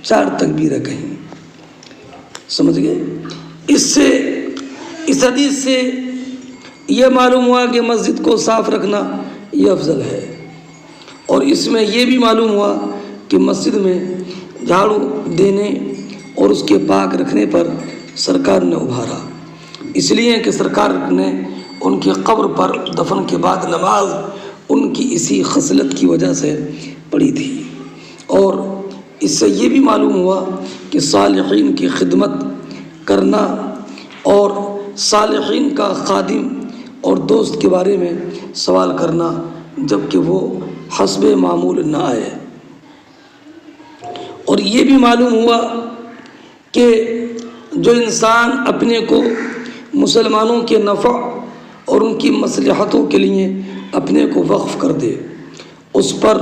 4 تکبیریں کہیں۔ سمجھ گئے؟ اس حدیث سے یہ معلوم ہوا کہ مسجد کو صاف رکھنا یہ افضل ہے، اور اس میں یہ بھی معلوم ہوا کہ مسجد میں جھاڑو دینے اور اس کے پاک رکھنے پر سرکار نے ابھارا، اس لیے کہ سرکار نے ان کی قبر پر دفن کے بعد نماز ان کی اسی خصلت کی وجہ سے پڑھی تھی۔ اور اس سے یہ بھی معلوم ہوا کہ صالحین کی خدمت کرنا صالحین کا خادم اور دوست کے بارے میں سوال کرنا جب کہ وہ حسب معمول نہ آئے۔ اور یہ بھی معلوم ہوا کہ جو انسان اپنے کو مسلمانوں کے نفع اور ان کی مصلحتوں کے لیے اپنے کو وقف کر دے، اس پر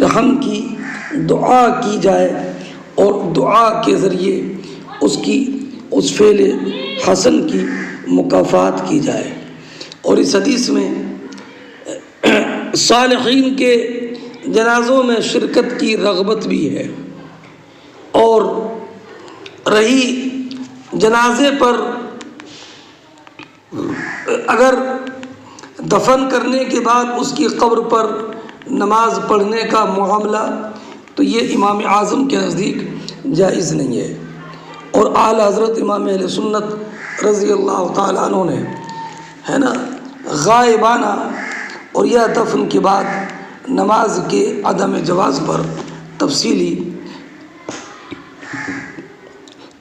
رحم کی دعا کی جائے اور دعا کے ذریعے اس فعل حسن کی مکافات کی جائے۔ اور اس حدیث میں صالحین کے جنازوں میں شرکت کی رغبت بھی ہے۔ اور رہی جنازے پر اگر دفن کرنے کے بعد اس کی قبر پر نماز پڑھنے کا معاملہ، تو یہ امام اعظم کے نزدیک جائز نہیں ہے۔ اور اعلی حضرت امام اہل سنت رضی اللہ تعالیٰ عنہ نے غائبانہ اور یا دفن کے بعد نماز کے عدم جواز پر تفصیلی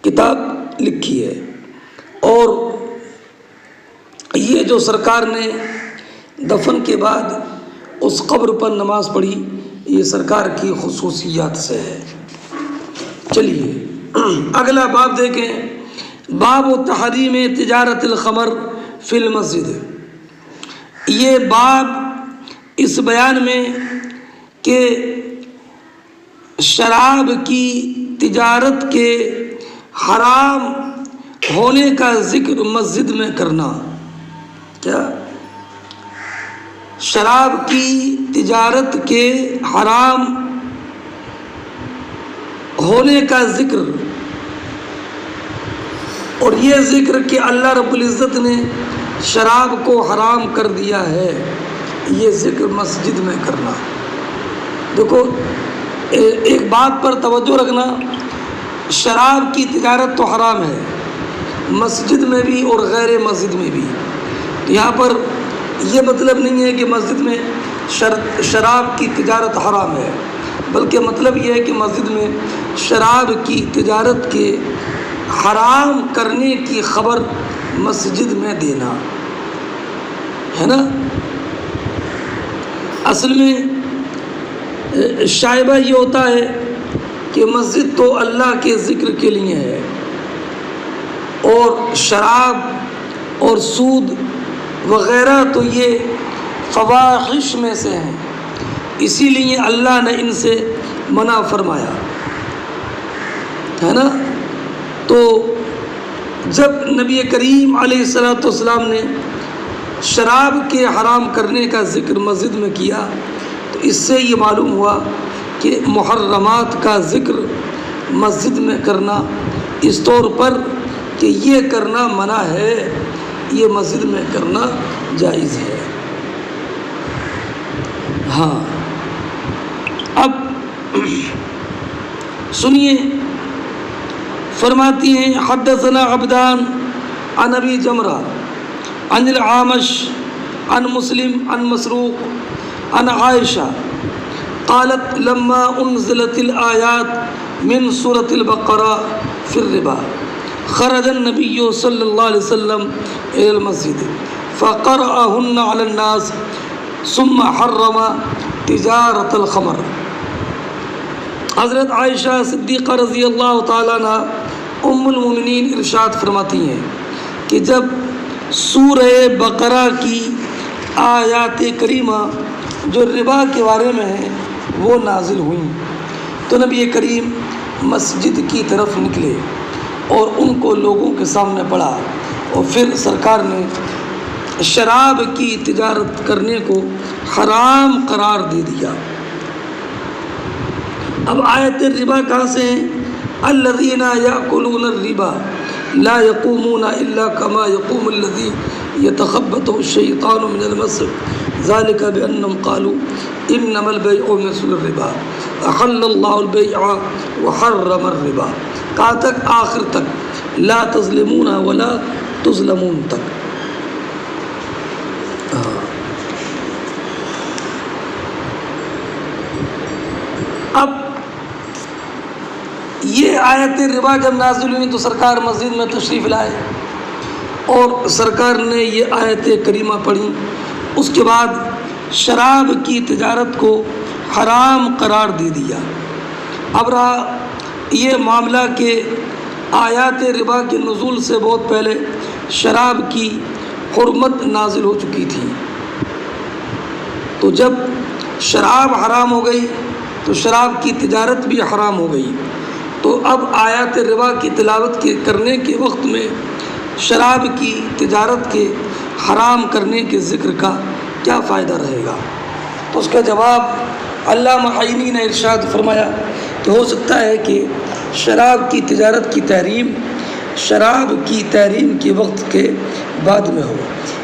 کتاب لکھی ہے۔ اور یہ جو سرکار نے دفن کے بعد اس قبر پر نماز پڑھی، یہ سرکار کی خصوصیات سے ہے۔ چلیے اگلا باب دیکھیں، باب تحریم تجارت الخمر فی المسجد۔ یہ باب اس بیان میں کہ شراب کی تجارت کے حرام ہونے کا ذکر مسجد میں کرنا۔ کیا؟ شراب کی تجارت کے حرام ہونے کا ذکر، اور یہ ذکر کہ اللہ رب العزت نے شراب کو حرام کر دیا ہے، یہ ذکر مسجد میں کرنا۔ دیکھو ایک بات پر توجہ رکھنا، شراب کی تجارت تو حرام ہے مسجد میں بھی اور غیر مسجد میں بھی۔ یہاں پر یہ مطلب نہیں ہے کہ مسجد میں شراب کی تجارت حرام ہے، بلکہ مطلب یہ ہے کہ مسجد میں شراب کی تجارت کے حرام کرنے کی خبر مسجد میں دینا ہے نا۔ اصل میں شائبہ یہ ہوتا ہے کہ مسجد تو اللہ کے ذکر کے لیے ہے، اور شراب اور سود وغیرہ تو یہ فواحش میں سے ہیں، اسی لیے اللہ نے ان سے منع فرمایا ہے نا۔ تو جب نبی کریم علیہ الصلوۃ والسلام نے شراب کے حرام کرنے کا ذکر مسجد میں کیا، تو اس سے یہ معلوم ہوا کہ محرمات کا ذکر مسجد میں کرنا اس طور پر کہ یہ کرنا منع ہے، یہ مسجد میں کرنا جائز ہے۔ ہاں اب سنیے، فرماتی ہیں حدثنا عبدان عن ابی جمرہ عن العامش عن مسلم عن مسروق عن عائشہ قالت لما انزلت الآیات من سورة البقرہ فی الربا خرج النبی صلی اللہ علیہ وسلم إلى المسجد فقرأهن على الناس ثم حرم تجارة الخمر۔ حضرت عائشہ صدیقہ رضی اللہ تعالیٰ عنہ ام المومنین ارشاد فرماتی ہیں کہ جب سورہ بقرہ کی آیات کریمہ جو ربا کے بارے میں ہیں وہ نازل ہوئیں، تو نبی کریم مسجد کی طرف نکلے اور ان کو لوگوں کے سامنے پڑھا، اور پھر سرکار نے شراب کی تجارت کرنے کو حرام قرار دے دیا۔ اب آیت الربا کہاں سے ہیں؟ الذین یأکلون الربا لا یقومون الا کما یقوم الذی یتخبطہ الشیطان من المس ذلک بانہم قالوا انما البیع مثل الربا احل اللہ البیع وحرم الربا، کہاں تک؟ آخر تک، لا تظلمون ولا تظلمون تک۔ اب یہ آیت ربا جب نازل ہوئی تو سرکار مسجد میں تشریف لائے، اور سرکار نے یہ آیت کریمہ پڑھی. اس کے بعد شراب کی تجارت کو حرام قرار دے دیا. اب رہا یہ معاملہ کہ آیات ربا کے نزول سے بہت پہلے شراب کی حرمت نازل ہو چکی تھی. تو جب شراب حرام ہو گئی تو شراب کی تجارت بھی حرام ہو گئی. تو اب آیات ربا کی تلاوت کرنے کے وقت میں شراب کی تجارت کے حرام کرنے کے ذکر کا کیا فائدہ رہے گا؟ تو اس کا جواب علامہ عینی نے ارشاد فرمایا کہ ہو سکتا ہے کہ شراب کی تجارت کی تحریم شراب کی تحریم کے وقت کے بعد میں ہو،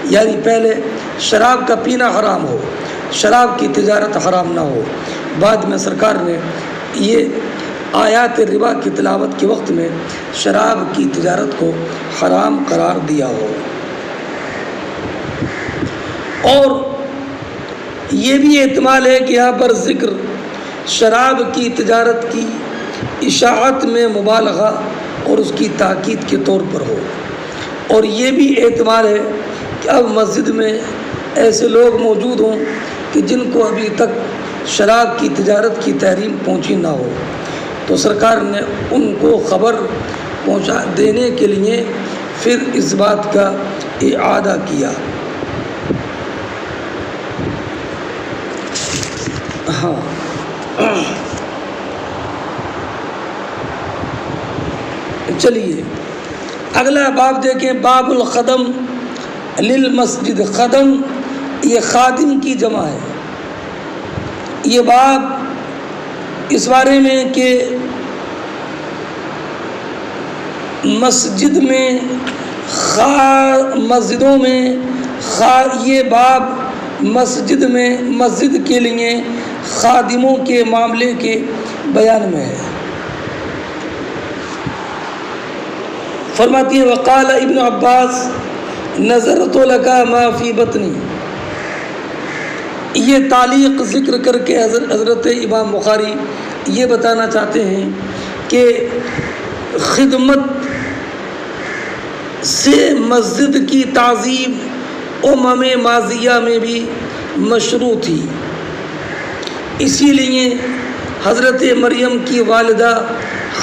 یعنی پہلے شراب کا پینا حرام ہو، شراب کی تجارت حرام نہ ہو، بعد میں سرکار نے یہ آیات ربا کی تلاوت کے وقت میں شراب کی تجارت کو حرام قرار دیا ہو. اور یہ بھی احتمال ہے کہ یہاں پر ذکر شراب کی تجارت کی اشاعت میں مبالغہ اور اس کی تاکید کے طور پر ہو. اور یہ بھی احتمال ہے کہ اب مسجد میں ایسے لوگ موجود ہوں کہ جن کو ابھی تک شراب کی تجارت کی تحریم پہنچی نہ ہو، تو سرکار نے ان کو خبر پہنچا دینے کے لیے پھر اس بات کا اعادہ کیا. ہاں چلیے اگلا باب دیکھیں. باب الخدم للمسجد. خدم یہ خادم کی جمع ہے. یہ باب اس بارے میں کہ مسجدوں میں یہ باب مسجد کے لیے خادموں کے معاملے کے بیان میں ہے. فرماتی ہے وقال ابن عباس نظرت لک ما فی بطنی. یہ تعلیق ذکر کر کے حضرت امام بخاری یہ بتانا چاہتے ہیں کہ خدمت سے مسجد کی تعظیم ماضیہ میں بھی مشروع تھی. اسی لیے حضرت مریم کی والدہ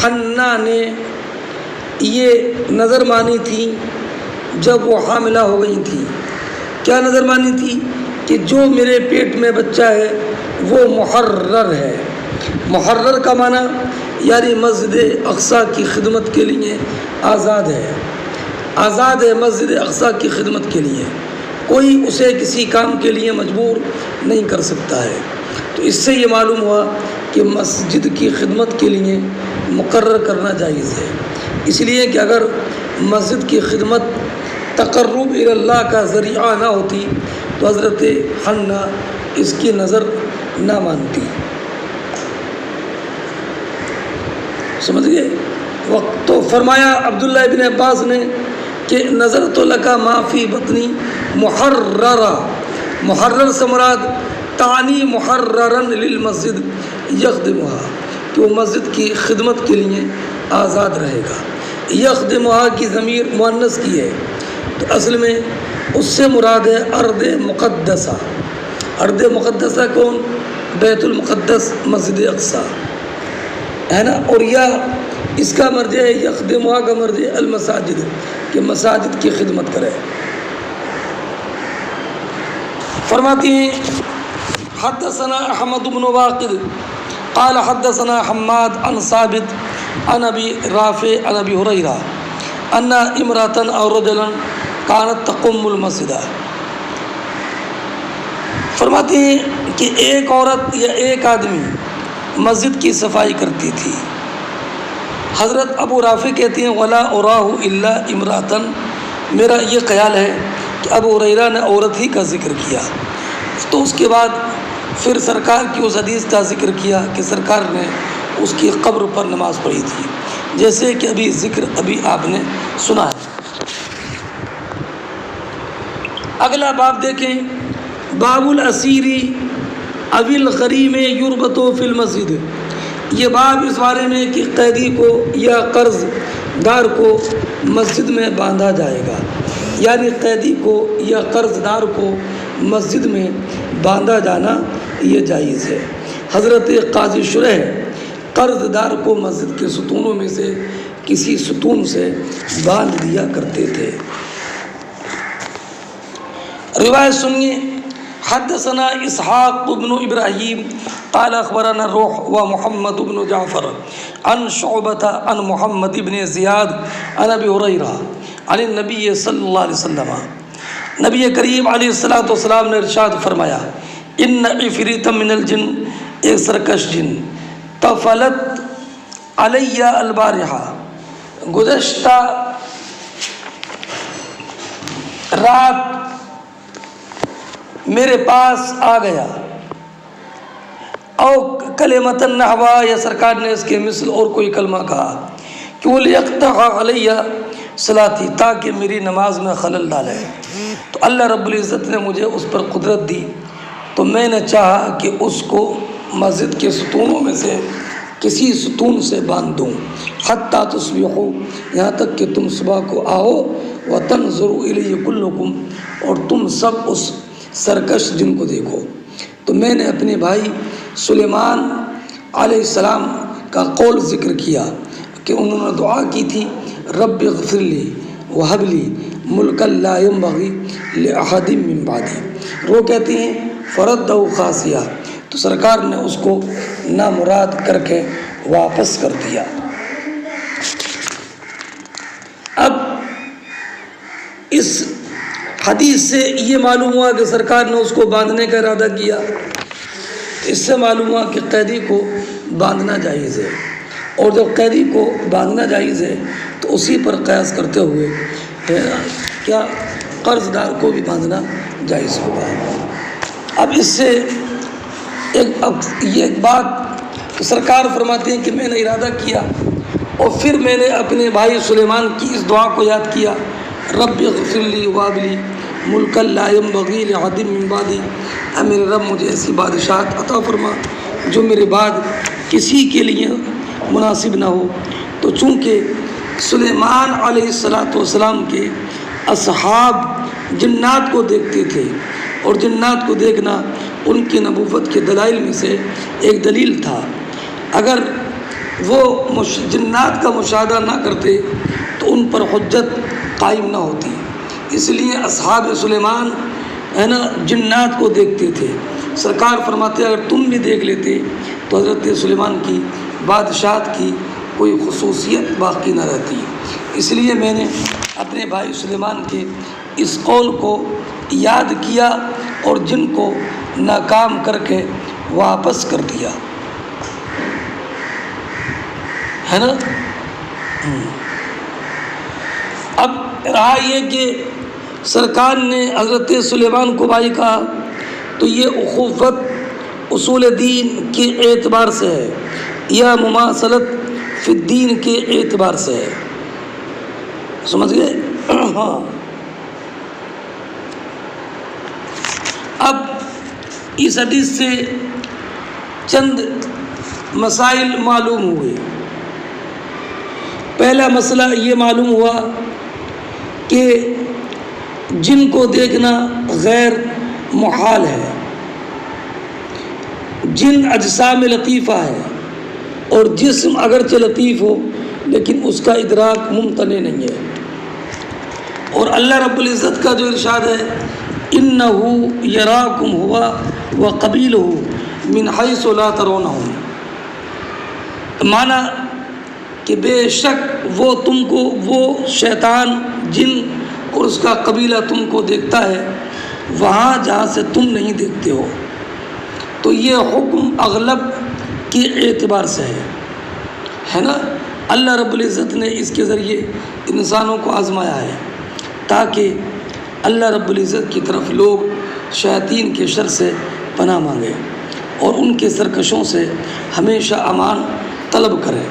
حنہ نے یہ نظر مانی تھی جب وہ حاملہ ہو گئی تھی. کیا نظر مانی تھی؟ کہ جو میرے پیٹ میں بچہ ہے وہ محرر ہے. محرر کا معنی یعنی مسجد اقصیٰ کی خدمت کے لیے آزاد ہے. آزاد ہے مسجد اقصیٰ کی خدمت کے لیے. کوئی اسے کسی کام کے لیے مجبور نہیں کر سکتا ہے. تو اس سے یہ معلوم ہوا کہ مسجد کی خدمت کے لیے مقرر کرنا جائز ہے. اس لیے کہ اگر مسجد کی خدمت تقرب الی اللہ کا ذریعہ نہ ہوتی تو حضرت حنہ اس کی نظر نہ مانتی. سمجھ گئے؟ وقت تو فرمایا عبداللہ ابن عباس نے کہ نظرت لک ما فی بطنی محررہ. محرر سے مراد تعنی محررا للمسجد یخدمہا، کہ وہ مسجد کی خدمت کے لیے آزاد رہے گا. یخدمہا کی ضمیر مؤنث کی ہے تو اصل میں اس سے مراد ہے ارض مقدسہ. ارض مقدسہ کون؟ بیت المقدس مسجد اقصیٰ ہے نا. اور یا اس کا مرجع ہے یخدمہا کا مرجع المساجد، کہ مساجد کی خدمت کرے. فرماتی ہیں حدثنا احمد بن واقد قال حدثنا حماد عن ثابت عن ابی رافع عن ابی ہریرہ ان امرأة او رجلا كانت تقم المسجد. فرماتی ہیں کہ ایک عورت یا ایک آدمی مسجد کی صفائی کرتی تھی. حضرت ابو رافع کہتے ہیں ولا اراہ الا امرأة، میرا یہ خیال ہے کہ ابو ہریرہ نے عورت ہی کا ذکر کیا. تو اس کے بعد پھر سرکار کی اس حدیث کا ذکر کیا کہ سرکار نے اس کی قبر پر نماز پڑھی تھی، جیسے کہ ذکر آپ نے سنا ہے. اگلا باب دیکھیں. باب الاسیری اوی الغریم یربط فی المسجد. یہ باب اس بارے میں کہ قیدی کو یا قرض دار کو مسجد میں باندھا جائے گا. یعنی قیدی کو یا قرض دار کو مسجد میں باندھا جانا یہ جائز ہے۔ حضرت قاضی شریح قرض دار کو مسجد کے ستونوں میں سے کسی ستون سے باندھ دیا کرتے تھے۔ روایت سنیے۔ حدثنا اسحاق بن ابراہیم قال اخبرنا روح و محمد بن جعفر عن شعبۃ عن محمد بن زیاد عن ابی ہریرہ عن النبی صلی اللہ علیہ وسلم، نبی کریم علیہ الصلوۃ والسلام نے ارشاد فرمایا، ان عفریتا من الجن، ایک سرکش جن، طفلت علی البارحہ، گزشتہ رات میرے پاس آ گیا، او کلمۃ نحوا، یا سرکار نے اس کے مثل اور کوئی کلمہ کہا کہ وہ لیقطع علیہ صلاتی، تاکہ میری نماز میں خلل ڈالے، تو اللہ رب العزت نے مجھے اس پر قدرت دی، تو میں نے چاہا کہ اس کو مسجد کے ستونوں میں سے کسی ستون سے باندھ دوں، حتیٰ تصبحوا، یہاں تک کہ تم صبح کو آؤ، وتنظروا الیہ کلکم، اور تم سب اس سرکش جن کو دیکھو۔ تو میں نے اپنے بھائی سلیمان علیہ السلام کا قول ذکر کیا کہ انہوں نے دعا کی تھی، رب اغفر لی وہب لی ملکا لا ينبغی لأحد من بعدی، وہ کہتے ہیں فردہ خاسیہ، تو سرکار نے اس کو نامراد کر کے واپس کر دیا۔ اب اس حدیث سے یہ معلوم ہوا کہ سرکار نے اس کو باندھنے کا ارادہ کیا، اس سے معلوم ہوا کہ قیدی کو باندھنا جائز ہے، اور جب قیدی کو باندھنا جائز ہے تو اسی پر قیاس کرتے ہوئے کیا قرض دار کو بھی باندھنا جائز ہوگا۔ اب اس سے ایک بات سرکار فرماتے ہیں کہ میں نے ارادہ کیا، اور پھر میں نے اپنے بھائی سلیمان کی اس دعا کو یاد کیا، رب اغفر لی وہب لی ملکا لا ينبغی لأحد من بعدی، اے میرے رب مجھے ایسی بادشاہت عطا فرما جو میرے بعد کسی کے لیے مناسب نہ ہو۔ تو چونکہ سلیمان علیہ السلام کے اصحاب جنات کو دیکھتے تھے، اور جنات کو دیکھنا ان کی نبوت کے دلائل میں سے ایک دلیل تھا، اگر وہ جنات کا مشاہدہ نہ کرتے تو ان پر حجت قائم نہ ہوتی، اس لیے اصحاب سلیمان جنات کو دیکھتے تھے۔ سرکار فرماتے اگر تم بھی دیکھ لیتے تو حضرت سلیمان کی بادشاہت کی کوئی خصوصیت باقی نہ رہتی، اس لیے میں نے اپنے بھائی سلیمان کے اس قول کو یاد کیا اور جن کو ناکام کر کے واپس کر دیا، ہے نا۔ اب رہا یہ کہ سرکار نے حضرت سلیمان کو بھائی کہا، تو یہ اخوت اصول دین کے اعتبار سے ہے یا مماثلت فی الدین کے اعتبار سے ہے، سمجھ گئے؟ ہاں۔ اب اس حدیث سے چند مسائل معلوم ہوئے۔ پہلا مسئلہ یہ معلوم ہوا کہ جن کو دیکھنا غیر محال ہے، جن اجسام لطیفہ ہے، اور جسم اگرچہ لطیف ہو لیکن اس کا ادراک ممتنع نہیں ہے، اور اللہ رب العزت کا جو ارشاد ہے اِنَّهُ يَرَاكُمْ هُوَ وَقَبِيلُهُ مِنْ حَيْثُ لَا تَرَوْنَهُمْ، معنی کہ بے شک وہ تم کو، وہ شیطان جن اور اس کا قبیلہ تم کو دیکھتا ہے وہاں جہاں سے تم نہیں دیکھتے ہو۔ تو یہ حکم اغلب کے اعتبار سے ہے نا۔ اللہ رب العزت نے اس کے ذریعے انسانوں کو آزمایا ہے تاکہ اللہ رب العزت کی طرف لوگ شیاطین کے شر سے پناہ مانگیں اور ان کے سرکشوں سے ہمیشہ امان طلب کریں،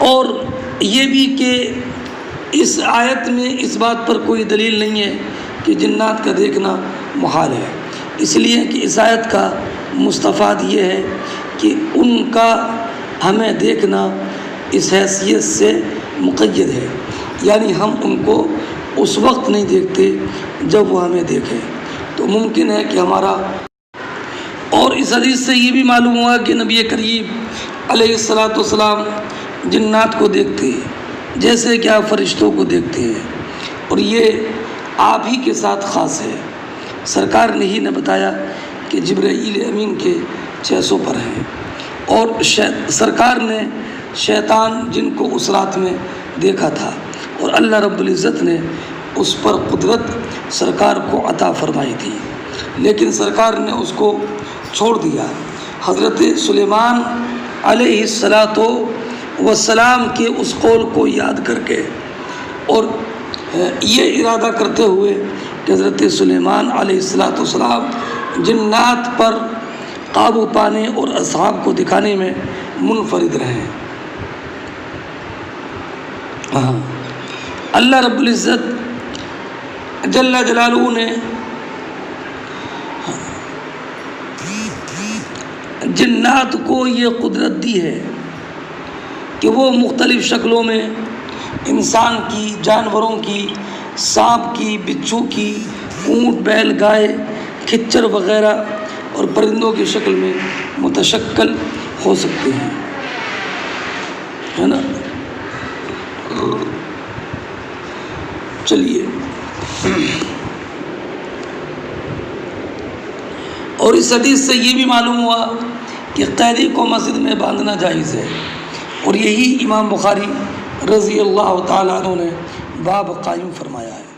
اور یہ بھی کہ اس آیت میں اس بات پر کوئی دلیل نہیں ہے کہ جنات کا دیکھنا محال ہے، اس لیے کہ اس آیت کا مستفاد یہ ہے کہ ان کا ہمیں دیکھنا اس حیثیت سے مقید ہے، یعنی ہم ان کو اس وقت نہیں دیکھتے جب وہ ہمیں دیکھیں، تو ممکن ہے کہ ہمارا۔ اور اس حدیث سے یہ بھی معلوم ہوا کہ نبی کریم علیہ الصلاۃ والسلام جنات کو دیکھتے ہیں جیسے کہ آپ فرشتوں کو دیکھتے ہیں، اور یہ آپ ہی کے ساتھ خاص ہے۔ سرکار نے ہی نے بتایا کہ جبرائیل امین کے 600 پر ہیں، اور سرکار نے شیطان جن کو اس رات میں دیکھا تھا، اور اللہ رب العزت نے اس پر قدرت سرکار کو عطا فرمائی تھی، لیکن سرکار نے اس کو چھوڑ دیا۔ حضرت سلیمان علیہ السلام کے اس قول کو یاد کر کے اور یہ ارادہ کرتے ہوئے کہ حضرت سلیمان علیہ السلام جنات پر قابو پانے اور اصحاب کو دکھانے میں منفرد رہے۔ اللہ رب العزت جل جلالہ نے جنات کو یہ قدرت دی ہے کہ وہ مختلف شکلوں میں انسان کی، جانوروں کی، سانپ کی، بچھو کی، اونٹ، بیل، گائے، کھچر وغیرہ اور پرندوں کی شکل میں متشکل ہو سکتے ہیں، ہے نا۔ چلیے، اور اس حدیث سے یہ بھی معلوم ہوا کہ قیدی کو مسجد میں باندھنا جائز ہے، اور یہی امام بخاری رضی اللہ تعالیٰ عنہ نے باب قائم فرمایا ہے۔